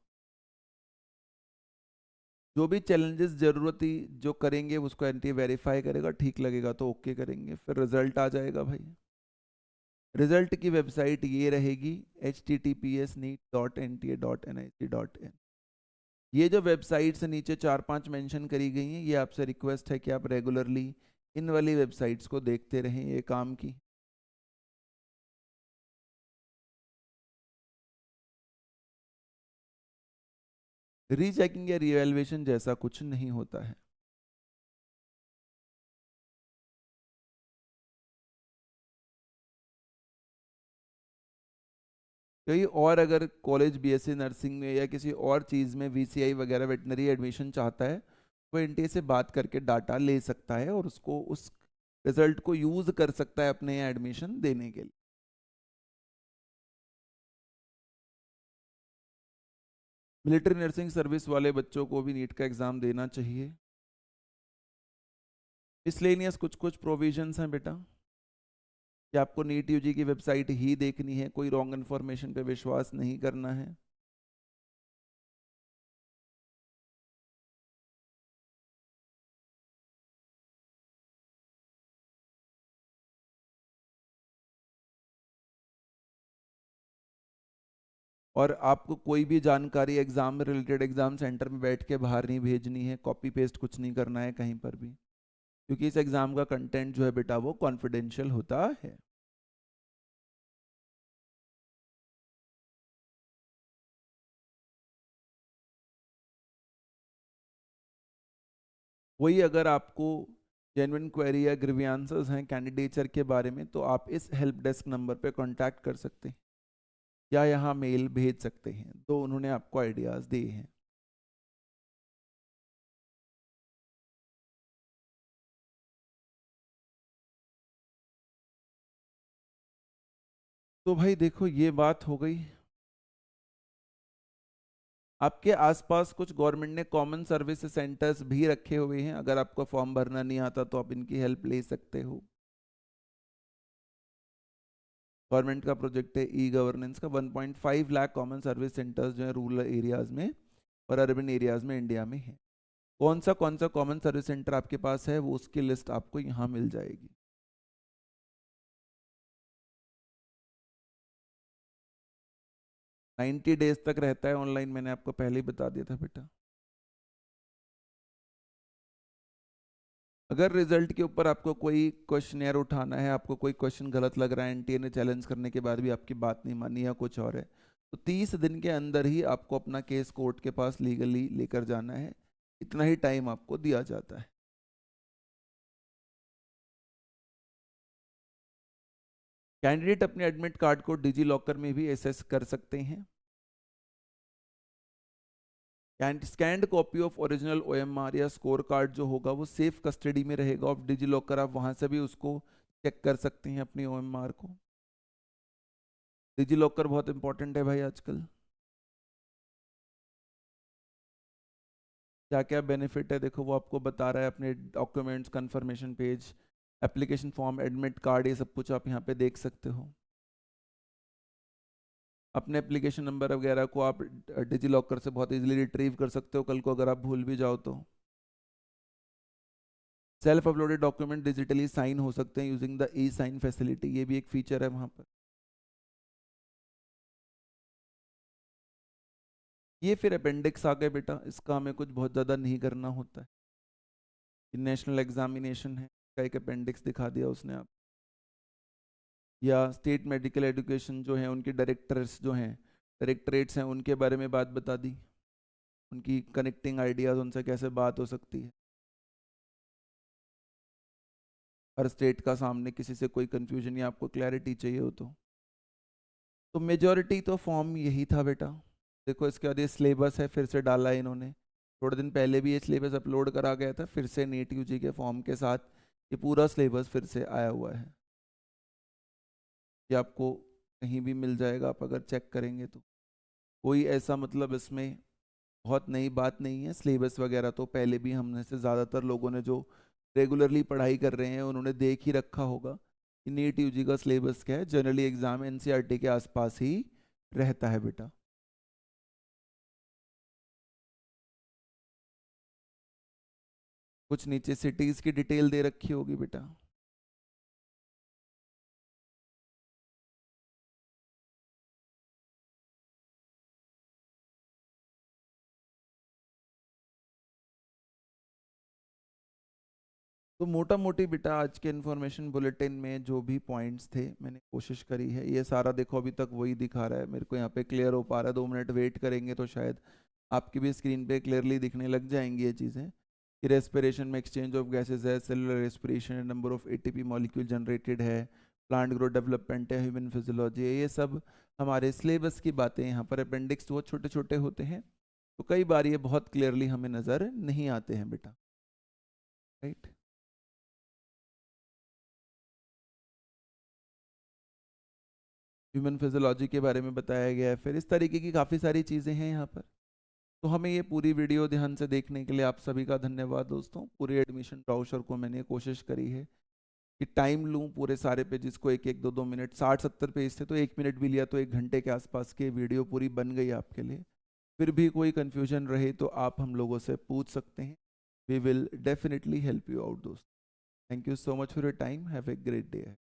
जो भी चैलेंजेस जरूरती जो करेंगे उसको एनटीए वेरीफाई करेगा, ठीक लगेगा तो ओके करेंगे, फिर रिजल्ट आ जाएगा भाई। रिजल्ट की वेबसाइट ये रहेगी https://neet.nta.nic.in। ये जो वेबसाइट से नीचे 4-5 मेंशन करी गई हैं, ये आपसे रिक्वेस्ट है कि आप रेगुलरली इन वाली वेबसाइट्स को देखते रहें, ये काम की। रीचेकिंग या रीवैल्यूएशन जैसा कुछ नहीं होता है। कहीं और अगर कॉलेज बीएससी नर्सिंग में या किसी और चीज़ में वीसीआई वगैरह वेटनरी एडमिशन चाहता है, वो एनटीए से बात करके डाटा ले सकता है और उसको उस रिजल्ट को यूज़ कर सकता है अपने यहाँ एडमिशन देने के लिए। मिलिट्री नर्सिंग सर्विस वाले बच्चों को भी नीट का एग्ज़ाम देना चाहिए। मिसलेनियस कुछ कुछ प्रोविजंस हैं बेटा, कि आपको नीट यूजी की वेबसाइट ही देखनी है, कोई रॉन्ग इन्फॉर्मेशन पे विश्वास नहीं करना है। और आपको कोई भी जानकारी एग्जाम रिलेटेड एग्जाम सेंटर में बैठ के बाहर नहीं भेजनी है, कॉपी पेस्ट कुछ नहीं करना है कहीं पर भी, क्योंकि इस एग्जाम का कंटेंट जो है बेटा वो कॉन्फिडेंशियल होता है। वही अगर आपको जेन्युइन क्वेरी या ग्रीवियंसेस हैं कैंडिडेचर के बारे में, तो आप इस हेल्प डेस्क नंबर पे कांटेक्ट कर सकते हैं या यहाँ मेल भेज सकते हैं, तो उन्होंने आपको आइडियाज़ दिए हैं। तो भाई देखो ये बात हो गई। आपके आसपास कुछ गवर्नमेंट ने कॉमन सर्विस सेंटर्स भी रखे हुए हैं, अगर आपको फॉर्म भरना नहीं आता तो आप इनकी हेल्प ले सकते हो। गवर्नमेंट का प्रोजेक्ट है ई गवर्नेंस का, 1.5 लाख कॉमन सर्विस सेंटर्स जो है रूरल एरियाज में और अर्बन एरियाज में इंडिया में है। कौन सा कॉमन सर्विस सेंटर आपके पास है वो उसकी लिस्ट आपको यहाँ मिल जाएगी। 90 डेज तक रहता है ऑनलाइन, मैंने आपको पहले ही बता दिया था बेटा। अगर रिजल्ट के ऊपर आपको कोई क्वेश्चन उठाना है, आपको कोई क्वेश्चन गलत लग रहा है, एनटीए ने चैलेंज करने के बाद भी आपकी बात नहीं मानी या कुछ और है, तो 30 दिन के अंदर ही आपको अपना केस कोर्ट के पास लीगली लेकर जाना है। इतना ही टाइम आपको दिया जाता है। कैंडिडेट अपने एडमिट कार्ड को डिजी लॉकर में भी एसेस कर सकते हैं। Scanned copy of original OMR या स्कोर कार्ड जो होगा वो सेफ कस्टडी में रहेगा ऑफ डिजी लॉकर, आप वहां से भी उसको चेक कर सकते हैं अपनी ओएमआर को। डिजी लॉकर बहुत इंपॉर्टेंट है भाई आजकल। क्या क्या बेनिफिट है देखो, वो आपको बता रहा है, अपने documents, confirmation page, application form, admit card, ये सब कुछ आप यहाँ पे देख सकते हो। अपने एप्लीकेशन नंबर वगैरह को आप डिजी लॉकर से बहुत इजीली रिट्रीव कर सकते हो, कल को अगर आप भूल भी जाओ तो। Self uploaded document digitally sign हो सकते हैं using the e sign facility, ये भी एक फीचर है वहाँ पर। ये फिर अपेंडिक्स आ गए बेटा, इसका हमें कुछ बहुत ज़्यादा नहीं करना होता है। नेशनल एग्जामिनेशन है का एक अपेंडिक्स दिखा दिया उसने आप, या स्टेट मेडिकल एजुकेशन जो है उनके डायरेक्टर्स जो हैं, डायरेक्टरेट्स हैं, उनके बारे में बात बता दी, उनकी कनेक्टिंग आइडियाज, उनसे कैसे बात हो सकती है। हर स्टेट का सामने किसी से कोई कंफ्यूजन या आपको क्लैरिटी चाहिए हो तो मेजॉरिटी तो फॉर्म यही था बेटा। देखो इसके बाद ये सिलेबस है, फिर से डाला है इन्होंने, थोड़े दिन पहले भी ये सिलेबस अपलोड करा गया था, फिर से नीट यूजी के फॉर्म के साथ ये पूरा सिलेबस फिर से आया हुआ है। ये आपको कहीं भी मिल जाएगा, आप अगर चेक करेंगे तो कोई ऐसा मतलब इसमें बहुत नई बात नहीं है। सिलेबस वगैरह तो पहले भी हमने से ज़्यादातर लोगों ने जो रेगुलरली पढ़ाई कर रहे हैं उन्होंने देख ही रखा होगा कि नीट यूजी का सिलेबस क्या है। जनरली एग्जाम एनसीईआरटी के आसपास ही रहता है बेटा। कुछ नीचे सिटीज की डिटेल दे रखी होगी बेटा। तो मोटा मोटी बेटा आज के इन्फॉर्मेशन बुलेटिन में जो भी पॉइंट्स थे मैंने कोशिश करी है, ये सारा देखो अभी तक वही दिखा रहा है मेरे को, यहाँ पे क्लियर हो पा रहा है। 2 मिनट वेट करेंगे तो शायद आपकी भी स्क्रीन पे क्लियरली दिखने लग जाएंगी ये चीज़ें कि रेस्पिरेशन में एक्सचेंज ऑफ गैसेज है, cellular respiration, number of ATP molecule generated है, प्लांट ग्रोथ डेवलपमेंट है, ह्यूमन फिजियोलॉजी है, ये सब हमारे सिलेबस की बातें यहाँ पर। अपेंडिक्स बहुत छोटे छोटे होते हैं तो कई बार ये बहुत क्लियरली हमें नज़र नहीं आते हैं बेटा, राइट। ह्यूमन फिजियोलॉजी के बारे में बताया गया है, फिर इस तरीके की काफ़ी सारी चीज़ें हैं यहाँ पर। तो हमें ये पूरी वीडियो ध्यान से देखने के लिए आप सभी का धन्यवाद दोस्तों। पूरे एडमिशन ब्राउचर को मैंने कोशिश करी है कि टाइम लूँ पूरे सारे पेजेस को, एक एक 2-2 मिनट, 60-70 पेज थे तो 1 मिनट भी लिया तो 1 घंटे के आसपास की वीडियो पूरी बन गई आपके लिए। फिर भी कोई कन्फ्यूजन रहे तो आप हम लोगों से पूछ सकते हैं, we will definitely help you out दोस्त। Thank you so much for your time, have a great day.